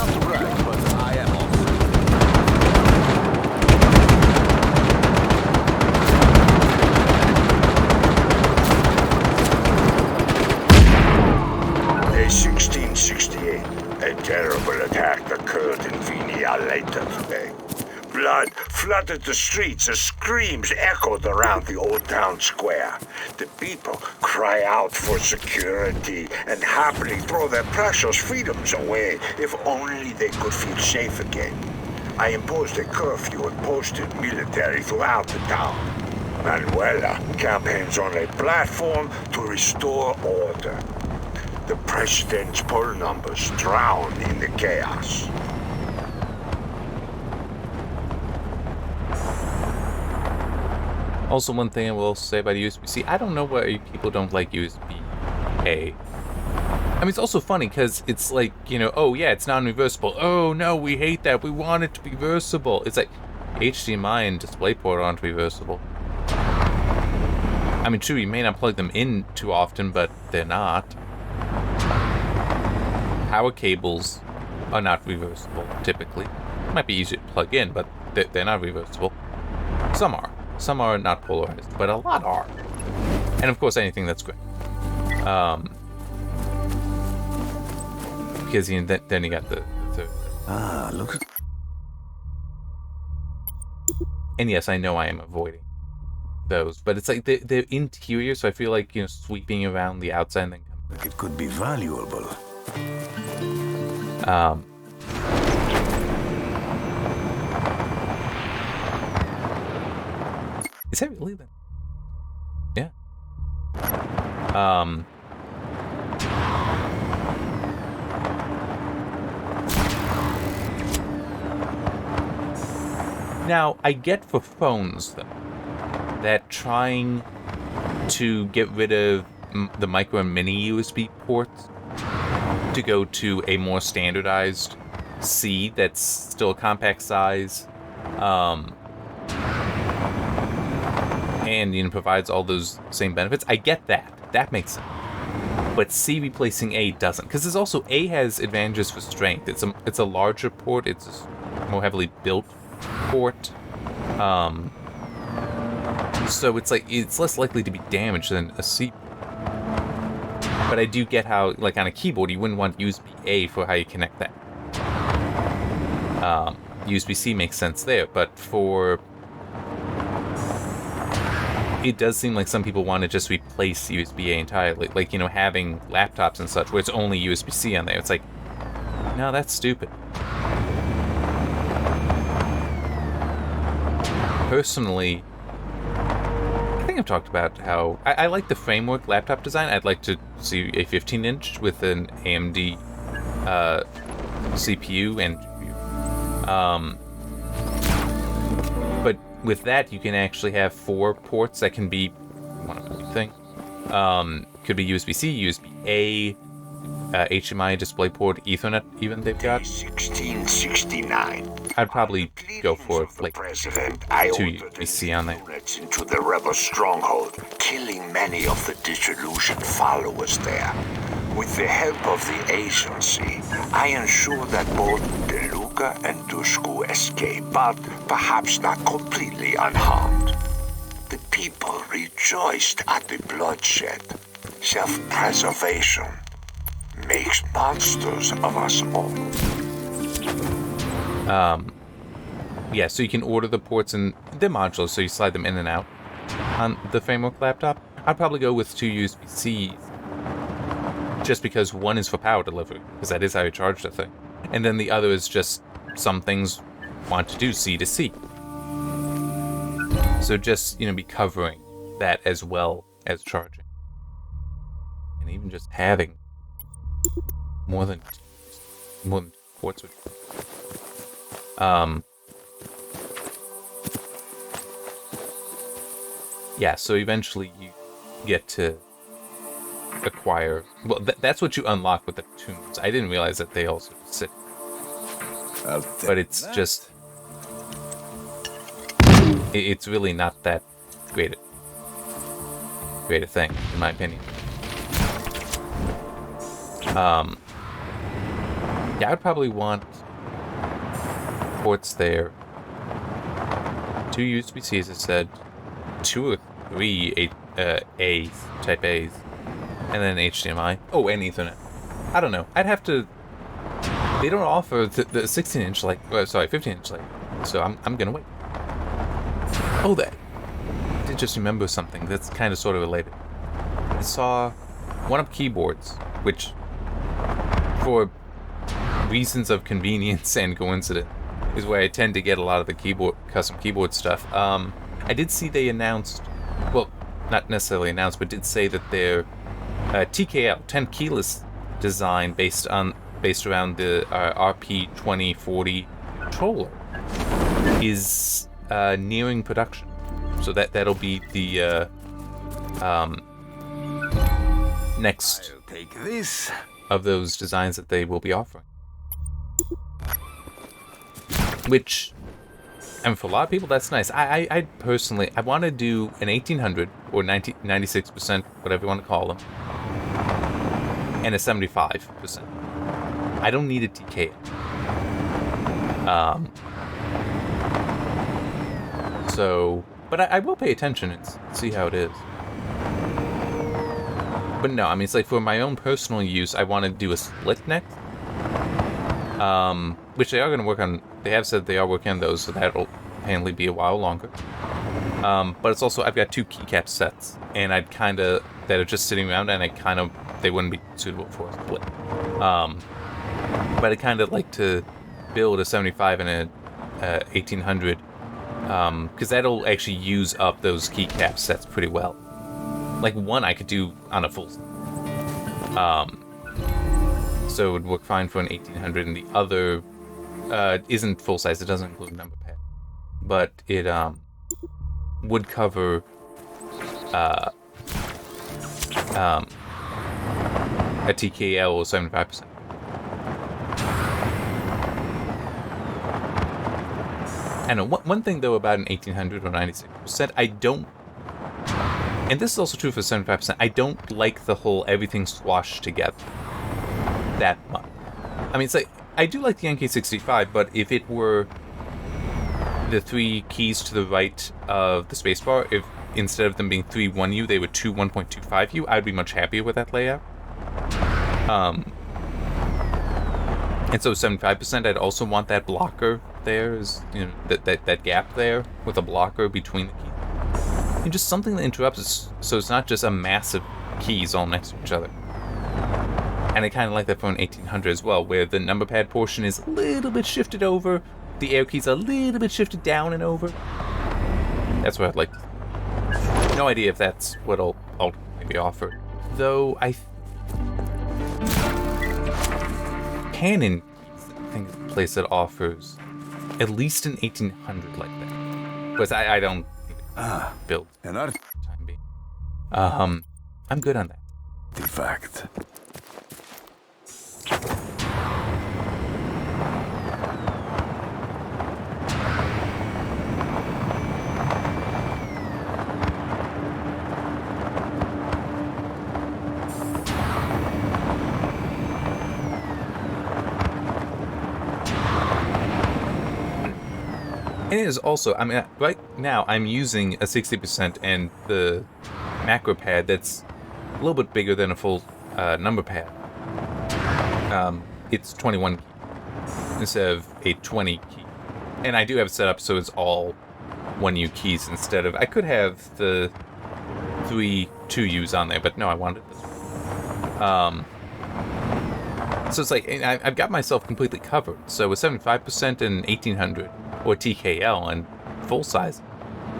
to brag, but I am off. Day 1668. A terrible attack occurred in Vinia later today. Blood flooded the streets as screams echoed around the old town square. The people cry out for security and happily throw their precious freedoms away if only they could feel safe again. I imposed a curfew and posted military throughout the town. Manuela campaigns on a platform to restore order. The president's poll numbers drown in the chaos. Also, one thing I will say about USB-C, I don't know why people don't like USB-A. I mean, it's also funny because it's like, you know, oh yeah, it's non-reversible. Oh no, we hate that. We want it to be reversible. It's like HDMI and DisplayPort aren't reversible. I mean, true, you may not plug them in too often, but they're not. Power cables are not reversible, typically. Might be easier to plug in, but they're not reversible. Some are. Some are not polarized, but a lot are. And of course, anything that's great. Because you know, then you got the Look. And yes, I know I am avoiding those, but it's like they're interior, so I feel like, you know, sweeping around the outside and then coming back. It could be valuable. Is that really them? Yeah. Now, I get for phones, though, that trying to get rid of the micro and mini USB ports to go to a more standardized C that's still a compact size, and provides all those same benefits. I get that. That makes sense. But C replacing A doesn't, because there's also A has advantages for strength. It's a larger port. It's a more heavily built port. So it's like it's less likely to be damaged than a C. But I do get how, like on a keyboard, you wouldn't want USB-A for how you connect that. USB-C makes sense there, but for... It does seem like some people want to just replace USB-A entirely. Like, having laptops and such where it's only USB-C on there. It's like, no, that's stupid. Personally, I think I've talked about how I like the framework laptop design. I'd like to see a 15-inch with an AMD CPU and GPU. But with that, you can actually have 4 ports that can be one of everything. Could be USB-C, USB-A, HDMI, DisplayPort, Ethernet. Even they've got 1669. I'd probably go for like 2 USB-C on there. Into the rebel stronghold, killing many of the dissolution followers there. With the help of the agency, I ensure that both DeLuca and Dushku escape, but perhaps not completely unharmed. The people rejoiced at the bloodshed. Self-preservation makes monsters of us all. Yeah, so you can order the ports, and they're modular, so you slide them in and out on the framework laptop. I'd probably go with 2 USB-Cs, just because one is for power delivery, because that is how you charge the thing. And then the other is just some things want to do C to C. So just, be covering that as well as charging. And even just having more than 2 ports would... Yeah, so eventually you get to acquire... Well, that's what you unlock with the tunes. I didn't realize that they also sit. But it's just... It's really not that great a thing, in my opinion. Yeah, I'd probably want ports there. 2 USB-Cs, as I said. 2 or 3 A's, type A's. And then HDMI. Oh, and Ethernet. I don't know. I'd have to... They don't offer the 16-inch like... sorry, 15-inch like. So I'm gonna wait. Oh, that... I did just remember something that's kind of sort of related. I saw one-up keyboards, which... For reasons of convenience and coincidence, is where I tend to get a lot of the custom keyboard stuff. I did see they announced... Well, not necessarily announced, but did say that their TKL 10 keyless design based around the RP2040 controller is nearing production. So that'll be the next I'll take this. Of those designs that they will be offering. Which, and for a lot of people, that's nice. I personally, I want to do an 1800 or 96%, whatever you want to call them, and a 75%. I don't need a TK. So, but I will pay attention and see how it is. But no, I mean, it's like for my own personal use, I want to do a split neck. Which they are going to work on. They have said they are working on those, so that'll apparently be a while longer. But it's also, I've got 2 keycap sets, and that are just sitting around, and they wouldn't be suitable for a split. But I kind of like to build a 75 and a 1800, because that'll actually use up those keycap sets pretty well. Like one I could do on a full. So it would work fine for an 1800, and the other isn't full size. It doesn't include number pad, but it would cover a TKL or 75%. I know one thing though about an 1800 or 96%, I don't And this is also true for 75%. I don't like the whole everything squashed together that much. I mean, it's like, I do like the NK65, but if it were the 3 keys to the right of the spacebar, if instead of them being 3 1U, they were 2 1.25U, I'd be much happier with that layout. And so 75%, I'd also want that blocker there, is, you know, that gap there with a blocker between the keys. And just something that interrupts us, so it's not just a massive keys all next to each other. And I kind of like that for an 1800 as well, where the number pad portion is a little bit shifted over, the air keys are a little bit shifted down and over. That's what I'd like. No idea if that's what'll ultimately be offered. Though Canon, I think, is the place that offers at least an 1800 like that. Because I don't build An time being. I'm good on that. artifact. And it is also, I mean, right now I'm using a 60% and the macro pad that's a little bit bigger than a full number pad. It's 21 key instead of a 20 key. And I do have it set up so it's all 1U keys instead of, I could have the 3 2Us on there, but no, I wanted this one. So it's like, I've got myself completely covered. So with 75% and 1800, or TKL and full size,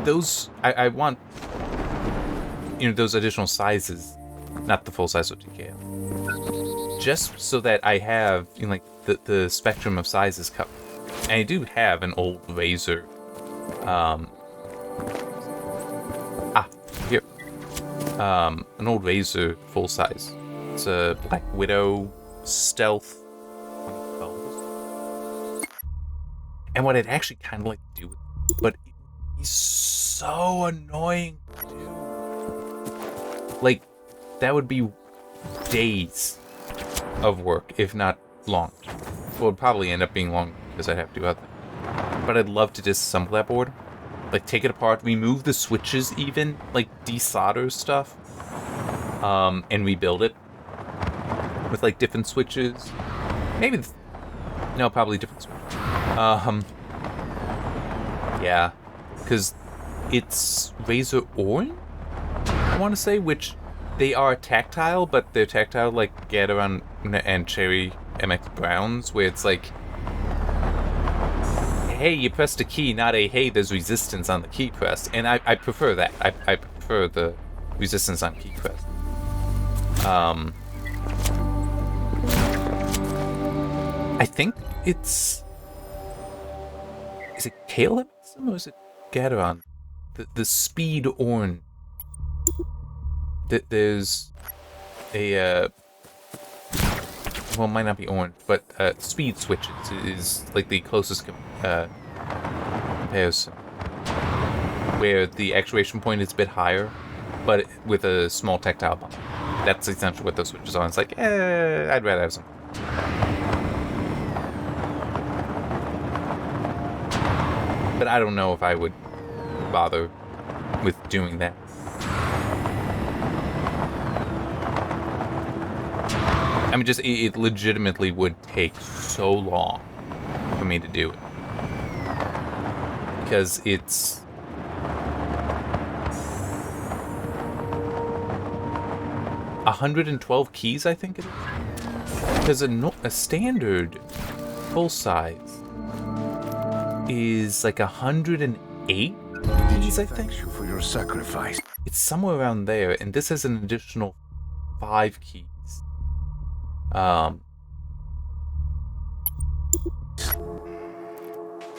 those I want, you know, those additional sizes, not the full size of TKL, just so that I have, you know, like the spectrum of sizes covered. And I do have an old Razor, here, an old Razor full size. It's a Black Widow Stealth. And what I'd actually kind of like to do with it, but he's so annoying to do. Like, that would be days of work, if not long. Well, it would probably end up being long because I'd have to do other things. But I'd love to disassemble that board. Like, take it apart, remove the switches even, like, desolder stuff, and rebuild it with, like, different switches. Maybe, no, probably different switches. Yeah, because it's Razor Orange, I want to say, which they are tactile, but they're tactile like Gateron and Cherry MX Browns, where it's like, hey, you pressed a key, not a, hey, there's resistance on the key press. And I prefer that. I prefer the resistance on key press. I think it's... Is it Kale that makes them, or is it Gateron? The Speed Orange. There's a, well, it might not be orange, but Speed Switches is like the closest comparison. Where the actuation point is a bit higher, but with a small tactile bump. That's essentially what those switches are. It's like, I'd rather have some. But I don't know if I would bother with doing that. I mean, just, it legitimately would take so long for me to do it. Because it's... $112 keys, I think it is? Because a standard full size is like 108 keys, I think. Thank you for your sacrifice. It's somewhere around there, and this has an additional 5 keys.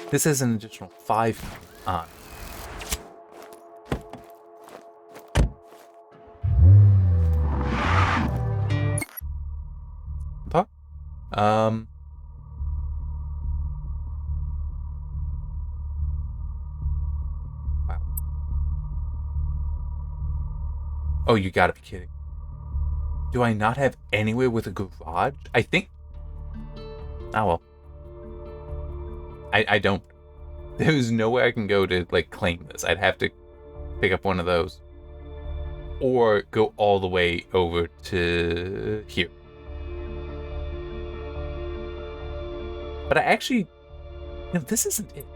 This has an additional 5 on. Wow. Oh, you gotta be kidding. Do I not have anywhere with a garage? I think... Oh, well. I don't. There's nowhere I can go to, like, claim this. I'd have to pick up one of those. Or go all the way over to here. But I actually... No, this isn't it.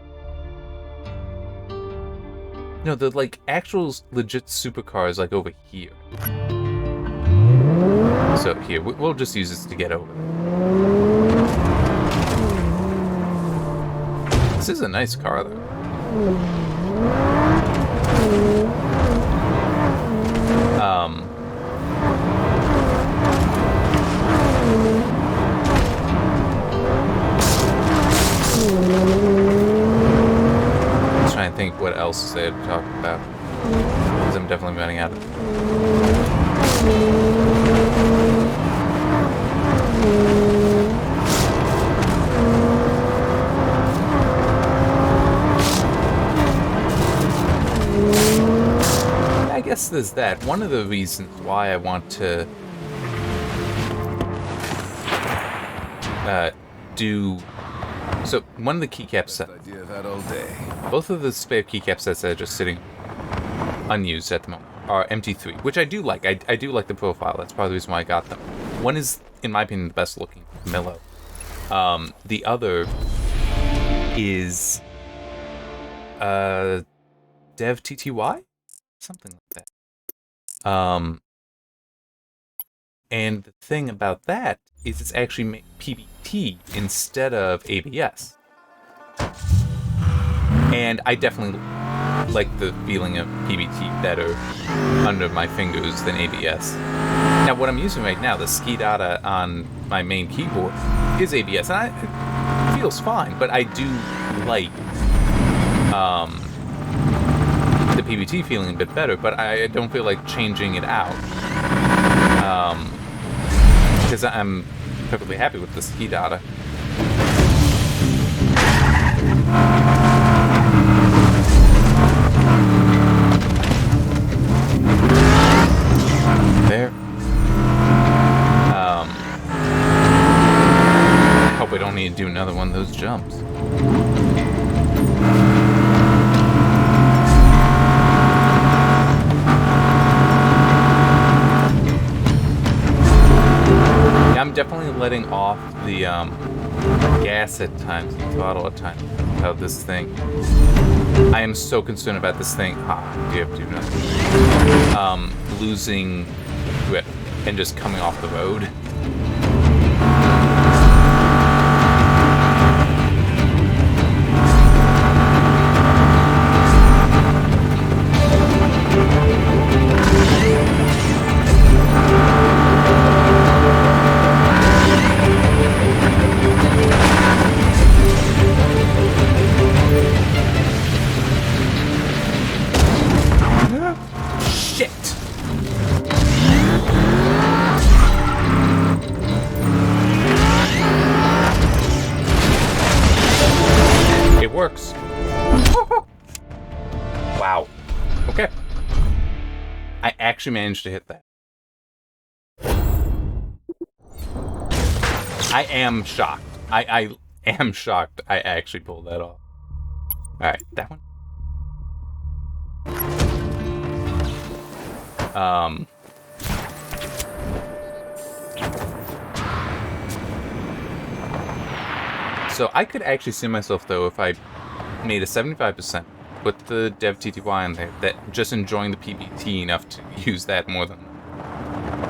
No, the, like, actual legit supercar is, like, over here. So, here, we'll just use this to get over there. This is a nice car, though. Trying to think what else they had talked about, because I'm definitely running out of it. I guess there's that. One of the reasons why I want to do... So, one of the keycap sets... Both of the spare keycap sets that are just sitting unused at the moment are MT3, which I do like. I do like the profile. That's part of the reason why I got them. One is, in my opinion, the best looking, Millo. The other is Dev TTY? Something like that. And the thing about that is it's actually PBT instead of ABS. And I definitely like the feeling of PBT better under my fingers than ABS. Now, what I'm using right now, the ski data on my main keyboard, is ABS, and it feels fine, but I do like the PBT feeling a bit better, but I don't feel like changing it out. Because I'm perfectly happy with the ski data. There. Hope we don't need to do another one of those jumps. Yeah, I'm definitely letting off the gas at times, the throttle at times, about this thing. I am so concerned about this thing. Losing grip and just coming off the road. Works. Wow. Okay. I actually managed to hit that. I am shocked. I am shocked I actually pulled that off. Alright, that one. So I could actually see myself, though, if I made a 75%, put the Dev TTY in there, that just enjoying the PBT enough to use that more than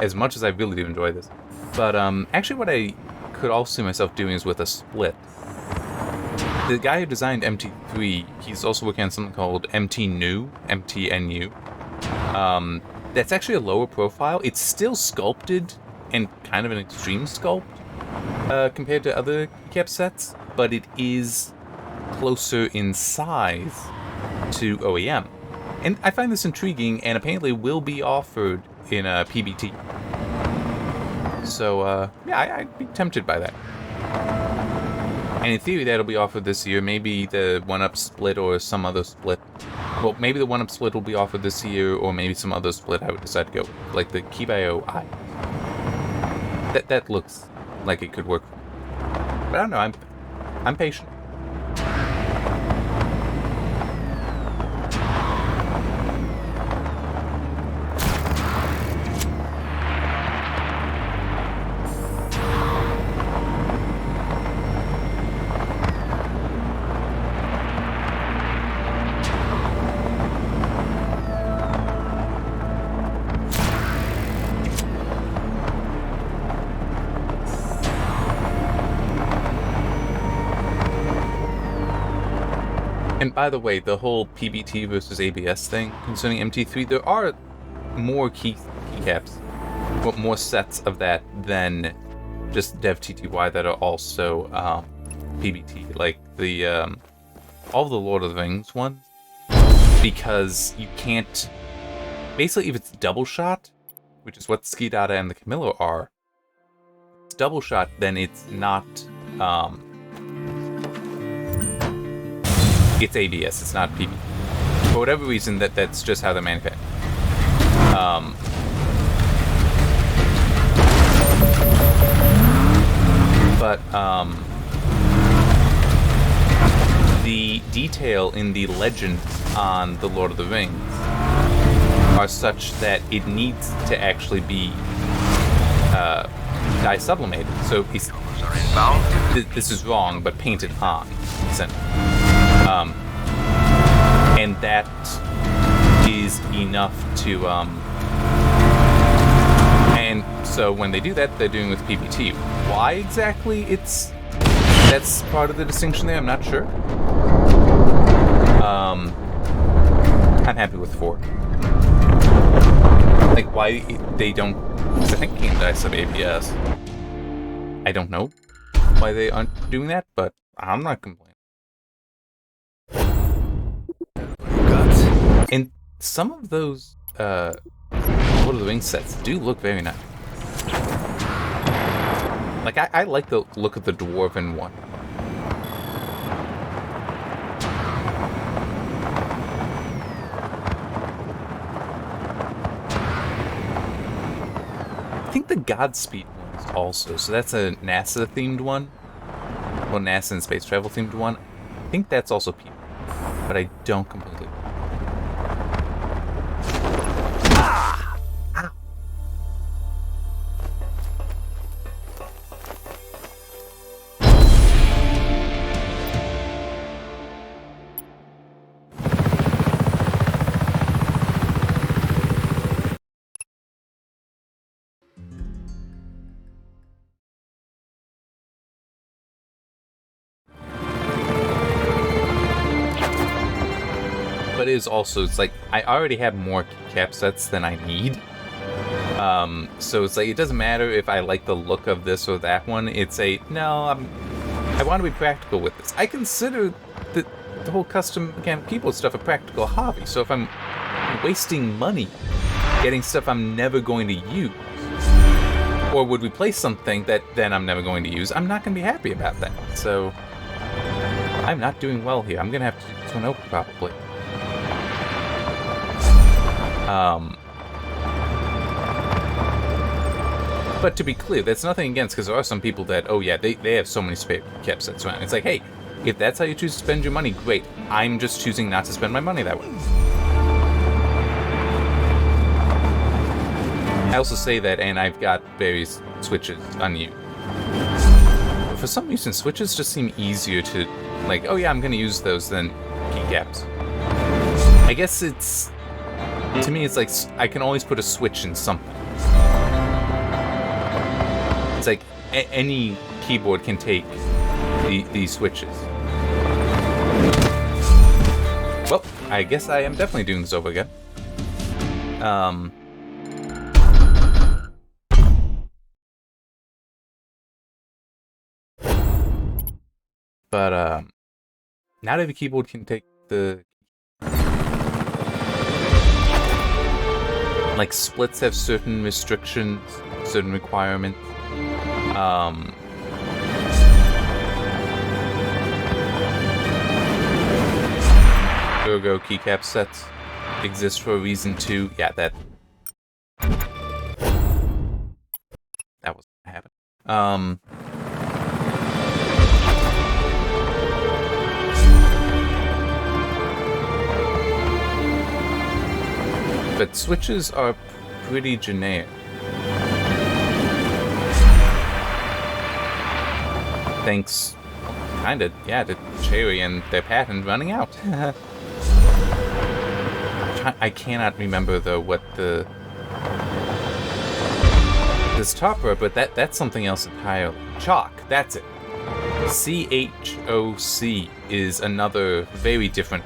as much as I really do enjoy this. But actually what I could also see myself doing is with a split. The guy who designed MT3, he's also working on something called MTNU. That's actually a lower profile. It's still sculpted and kind of an extreme sculpt. Compared to other keycap sets, but it is closer in size to OEM. And I find this intriguing, and apparently will be offered in a PBT. So, yeah, I'd be tempted by that. And in theory, that'll be offered this year. Maybe the 1-up split or some other split Well, maybe the 1-up split will be offered this year, or maybe some other split I would decide to go with. Like the Kibayo I. That looks like it could work. But I don't know, I'm patient. And by the way, the whole PBT versus ABS thing concerning MT3, there are more keycaps, but more sets of that than just DevTTY that are also PBT, like the all the Lord of the Rings ones, because you can't. Basically, if it's double shot, which is what Skidata and the Camillo are, if it's double shot, then it's not. It's ABS, it's not PBT. For whatever reason, that's just how they're manufactured. The detail in the legend on the Lord of the Rings are such that it needs to actually be dye sublimated. So this is wrong, but painted on, essentially. And that is enough to, and so when they do that, they're doing with PBT. Why exactly that's part of the distinction there, I'm not sure. I'm happy with 4. Like, why they don't, because I think Game Dice have ABS. I don't know why they aren't doing that, but I'm not complaining. And some of those Lord of the Rings sets do look very nice. Like, I like the look of the Dwarven one. I think the Godspeed one is also, so that's a NASA-themed one. Well, NASA and space travel-themed one. I think that's also people, but I don't completely. But it is also, it's like, I already have more keycap sets than I need. So it's like, it doesn't matter if I like the look of this or that one. It's I want to be practical with this. I consider the whole custom mechanic keyboard stuff a practical hobby. So if I'm wasting money getting stuff I'm never going to use, or would replace something that then I'm never going to use, I'm not going to be happy about that. So I'm not doing well here. I'm going to have to do this one over probably. But to be clear, that's nothing against, because there are some people that, oh yeah, they have so many spare cap sets around. It's like, hey, if that's how you choose to spend your money, great. I'm just choosing not to spend my money that way. I also say that, and I've got various switches on you. But for some reason, switches just seem easier to, like, oh yeah, I'm gonna use those than keycaps. I guess it's, to me, it's like, I can always put a switch in something. It's like, any keyboard can take these switches. Well, I guess I am definitely doing this over again. But, not every keyboard can take the... Like, splits have certain restrictions, certain requirements. There ergo keycap sets exist for a reason too. Yeah, that was gonna happen. But switches are pretty generic. Thanks, kinda, yeah, to Cherry and their patent running out. I cannot remember though what this topper, but that's something else entirely. Choc, that's it. CHOC is another very different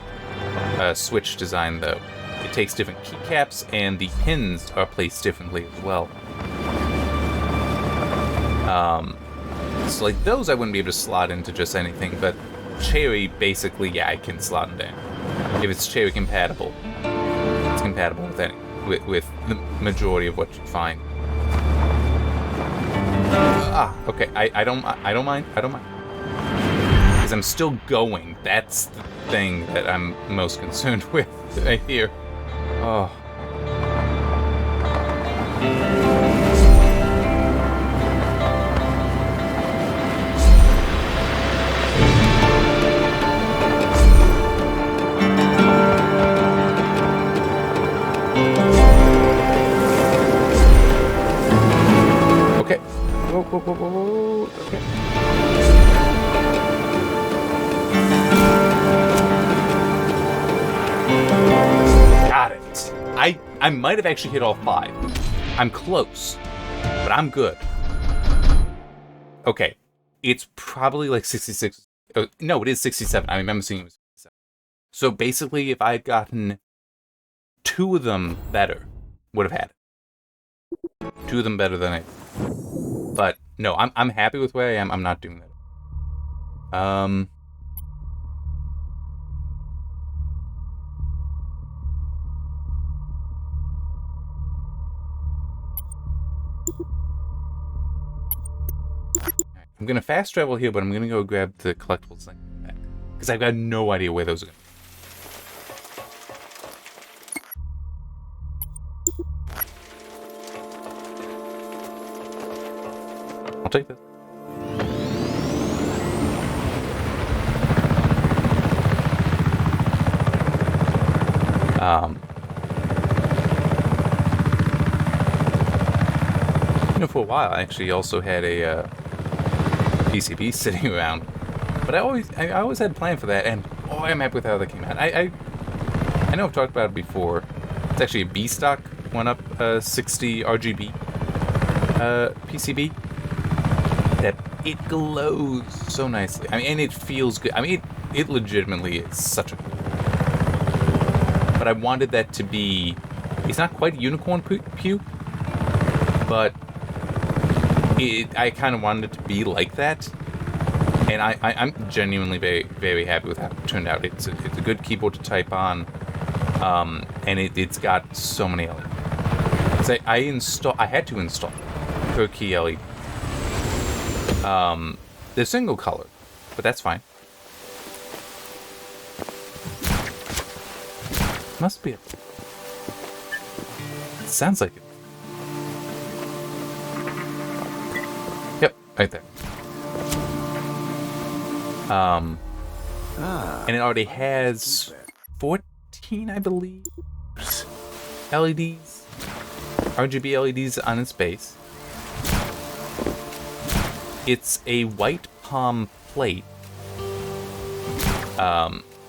switch design though. It takes different keycaps and the pins are placed differently as well. So like those I wouldn't be able to slot into just anything, but Cherry basically, yeah, I can slot them in. If it's Cherry compatible, it's compatible with any, with the majority of what you find. Okay, I don't mind. Because I'm still going. That's the thing that I'm most concerned with right here. Oh. Okay. Whoa. Okay. Got it. I might have actually hit all 5. I'm close, but I'm good. Okay. It's probably like 66. No, it is 67. I remember seeing it was 67. So basically, if I had gotten 2 of them better, would have had it. 2 of them better than I. But no, I'm happy with where I am. I'm not doing that. I'm gonna fast travel here, but I'm gonna go grab the collectibles thing back. Because I've got no idea where those are gonna be. I'll take this. You know, for a while, I actually also had a PCB sitting around, but I always had a plan for that, and oh, I'm happy with how that came out. I know I've talked about it before. It's actually a B stock 1UP 60 RGB PCB that it glows so nicely. I mean, and it feels good. I mean, it legitimately is such a cool. But I wanted that to be. It's not quite unicorn puke, but I kind of wanted it to be like that, and I'm genuinely very, very happy with how it turned out. It's a good keyboard to type on, and it's got so many LEDs. I had to install per key LED. They're single color, but that's fine. Must be. It sounds like it. Right there. And it already has 14, I believe, LEDs, RGB LEDs on its base. It's a white palm plate.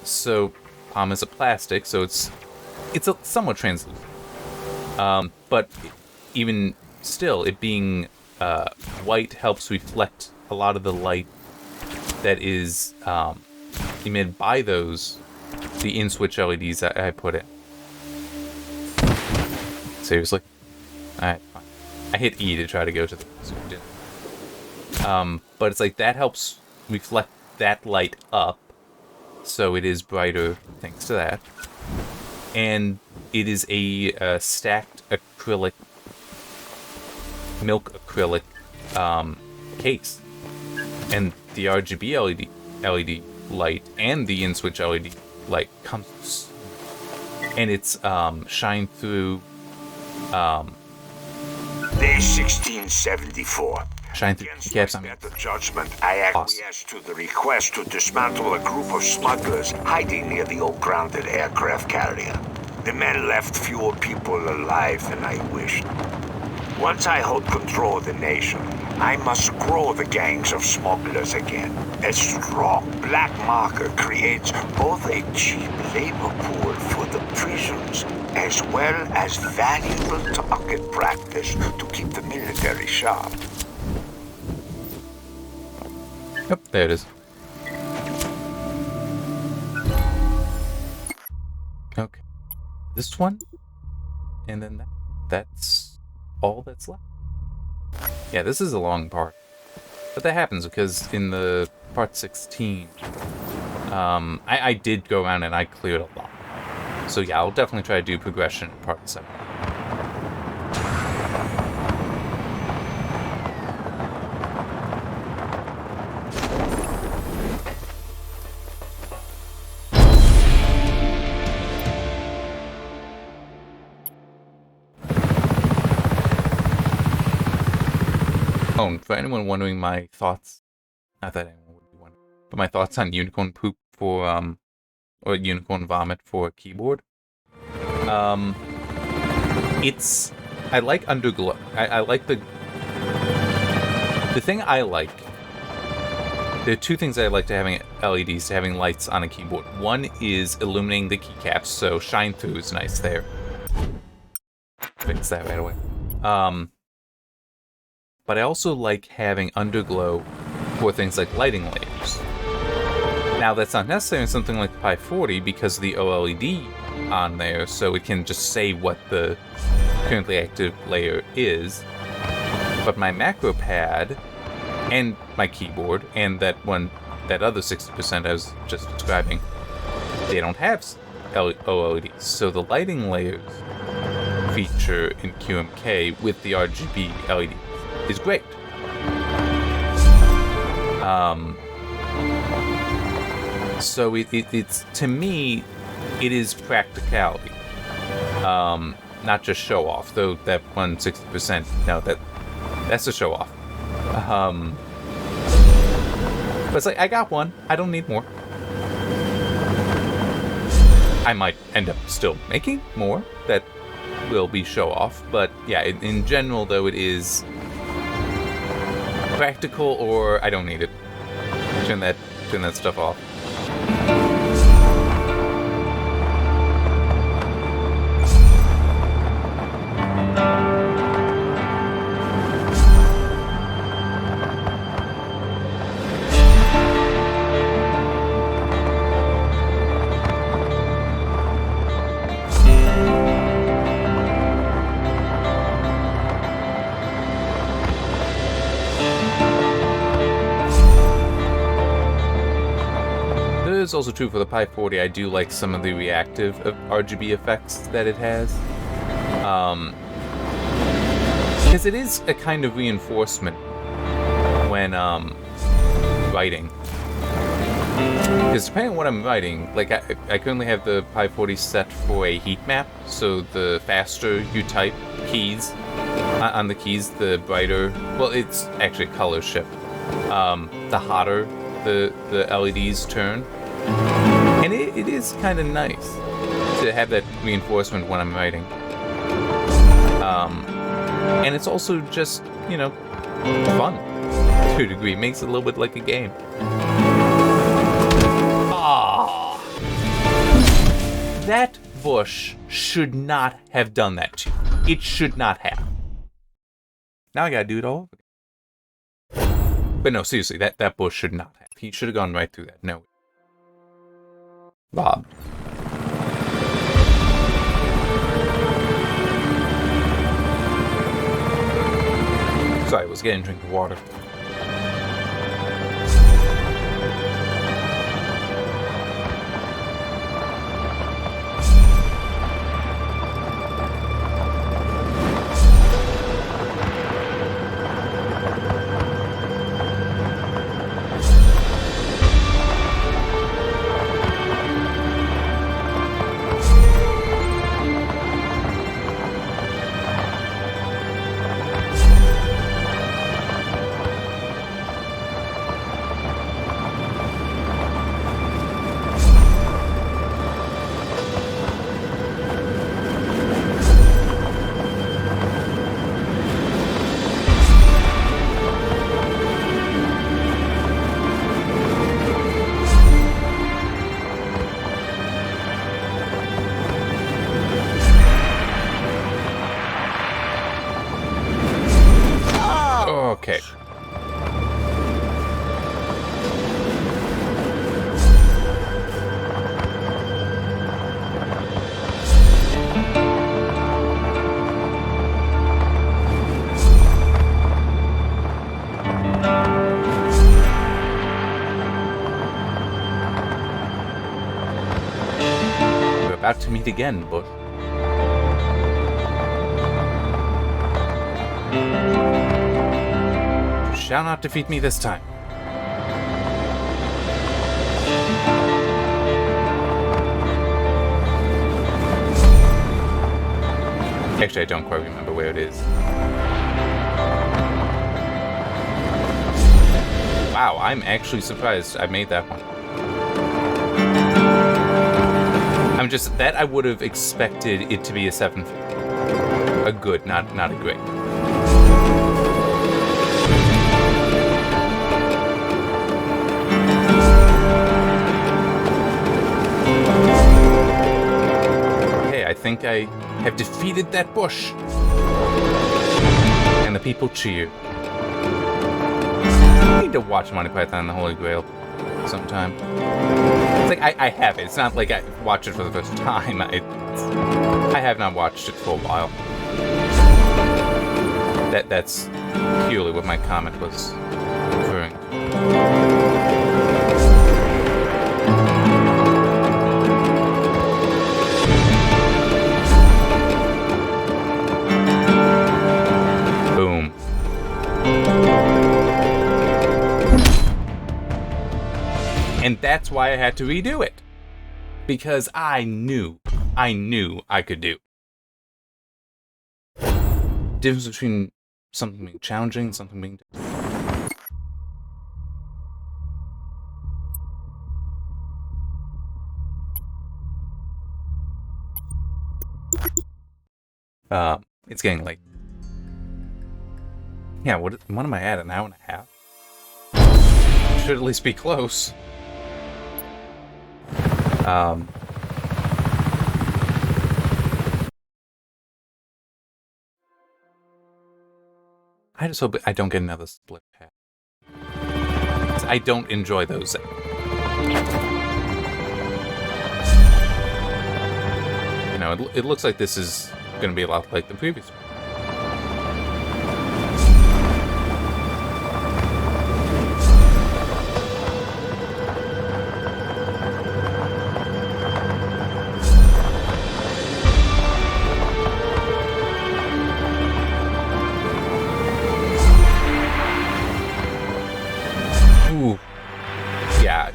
So palm is a plastic, so it's a somewhat translucent. But even still, it being white helps reflect a lot of the light that is emitted by the in-switch LEDs that I put in. Seriously? Alright, fine. I hit E to try to go to the... but it's like that helps reflect that light up, so it is brighter thanks to that. And it is a stacked acrylic milk acrylic case, and the RGB LED light and the in-switch LED light comes and it's shine through. Day 1674. Shine through Against keycaps. my better judgment, I acquiesced to the request to dismantle a group of smugglers hiding near the oak-grounded aircraft carrier. The men left fewer people alive than I wished. Once I hold control of the nation, I must grow the gangs of smugglers again. A strong black market creates both a cheap labor pool for the prisons as well as valuable target practice to keep the military sharp. Yep, there it is. Okay. This one, and then that's all that's left. Yeah, this is a long part. But that happens because in the part 16, I did go around and I cleared a lot. So yeah, I'll definitely try to do progression in part 7. Oh, and for anyone wondering my thoughts, not that anyone would be wondering, but my thoughts on unicorn poop for, or unicorn vomit for a keyboard. I like underglow. I like the thing I like, there are two things I like to having LEDs, to having lights on a keyboard. One is illuminating the keycaps, so shine through is nice there. Fix that right away. But I also like having underglow for things like lighting layers. Now that's not necessary in something like the Pi 40 because of the OLED on there, so it can just say what the currently active layer is. But my macro pad and my keyboard and that other 60% I was just describing, they don't have OLEDs. So the lighting layers feature in QMK with the RGB LED is great. So it's to me, it is practicality, not just show off. Though that 160%, no, that's a show off. But it's like, I got one, I don't need more. I might end up still making more that will be show off, but yeah, in general though, it is practical or I don't need it. Turn that stuff off. It's also true for the Pi 40. I do like some of the reactive RGB effects that it has, because it is a kind of reinforcement when writing. Because depending on what I'm writing, like I currently have the Pi 40 set for a heat map, so the faster you type keys on the keys, the brighter. Well, it's actually a color shift. The hotter the LEDs turn. And it is kind of nice to have that reinforcement when I'm writing. And it's also just, fun to a degree. It makes it a little bit like a game. Ah, that bush should not have done that to you. It should not have. Now I gotta do it all over again. But no, seriously, that bush should not have. He should have gone right through that. No. Bob. Sorry, I was getting a drink of water. about to meet again, Bush. You shall not defeat me this time. Actually, I don't quite remember where it is. Wow, I'm actually surprised I made that one. I'm just, that I would have expected it to be a 750. A good, not a great. Okay, I think I have defeated that bush. And the people cheer. I need to watch Monty Python and the Holy Grail sometime. It's like, I have it. It's not like I watch it for the first time. I have not watched it for a while. That's purely what my comment was referring to. Boom. And that's why I had to redo it. Because I knew I could do. Difference between something being challenging and something being it's getting late. Yeah, what am I at? An hour and a half? Should at least be close. I just hope I don't get another split path. I don't enjoy those. You know, it looks like this is going to be a lot like the previous one.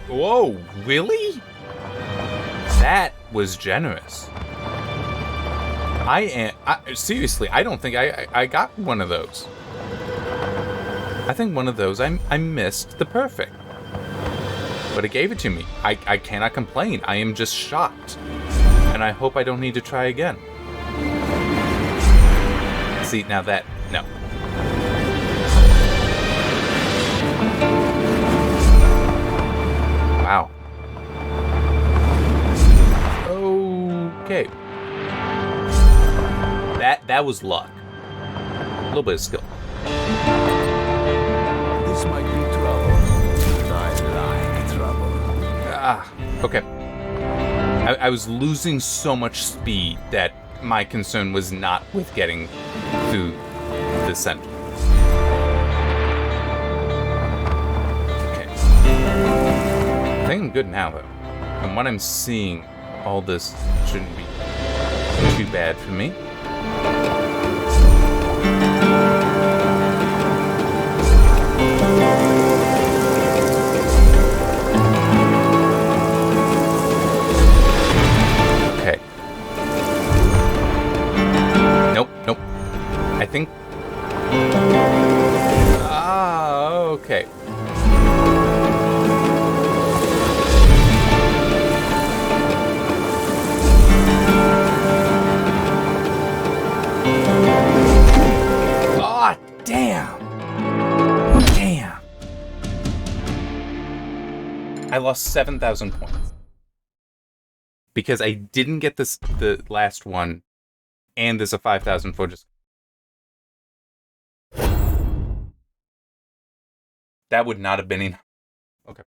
Whoa, really? That was generous. Seriously, I don't think I got one of those. I think one of those I missed the perfect. But it gave it to me. I cannot complain. I am just shocked. And I hope I don't need to try again. See, now that, no. Wow. Okay. That was luck. A little bit of skill. This might be trouble. I like trouble. Okay. I was losing so much speed that my concern was not with getting through the center. I think I'm good now, though. From what I'm seeing, all this shouldn't be too bad for me. Okay. Nope. I think... okay. Damn. I lost 7,000 points. Because I didn't get the last one, and there's a 5,000 for just... That would not have been enough. Okay.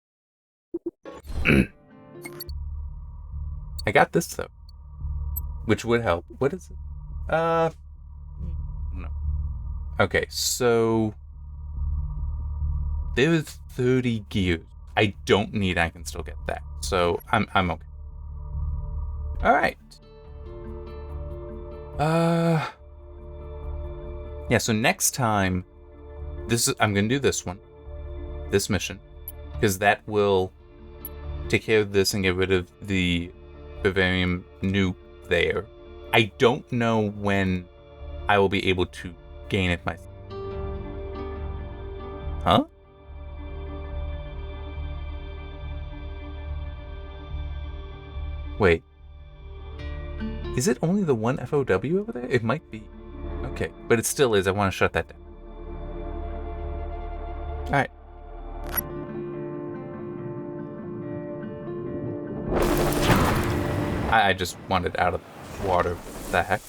I got this, though. Which would help. What is it? No. Okay, so there's 30 gears. I don't need, I can still get that. So I'm okay. Alright. Yeah, so next time, I'm gonna do this one. This mission. Because that will take care of this and get rid of the Bavarian nuke there. I don't know when I will be able to gain it myself. Huh? Wait. Is it only the one FOW over there? It might be. Okay, but it still is. I want to shut that down. Alright. I just wanted out of the water. What the heck?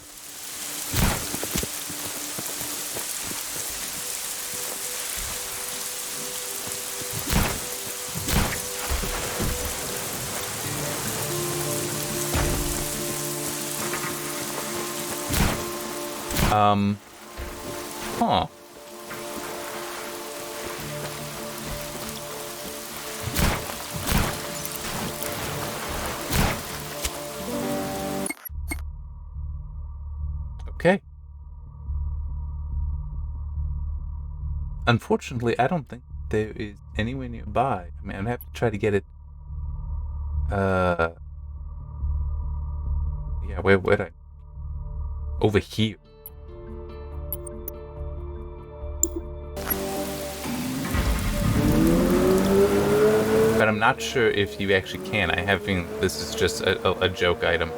Huh. Okay. Unfortunately, I don't think there is anywhere nearby. I mean, I'm gonna have to try to get it. Yeah, where would I? Over here. But I'm not sure if you actually can. I have a feeling this is just a joke item.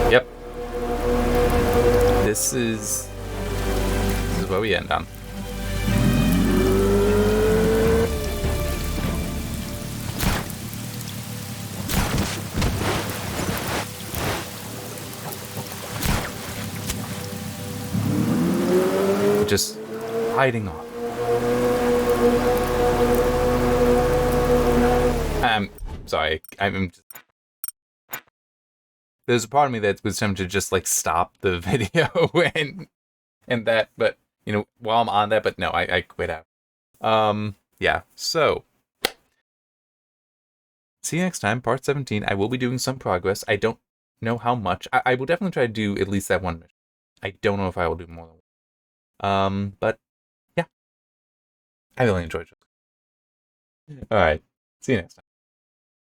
Yep. This is where we end on. Just hiding off. I'm sorry. I'm just... There's a part of me that was tempted to just like stop the video and that, but you know, while I'm on that, but no, I quit out. Yeah. So see you next time, part 17. I will be doing some progress. I don't know how much. I will definitely try to do at least that one mission. I don't know if I will do more than one. But yeah, I really enjoyed it. All right, see you next time.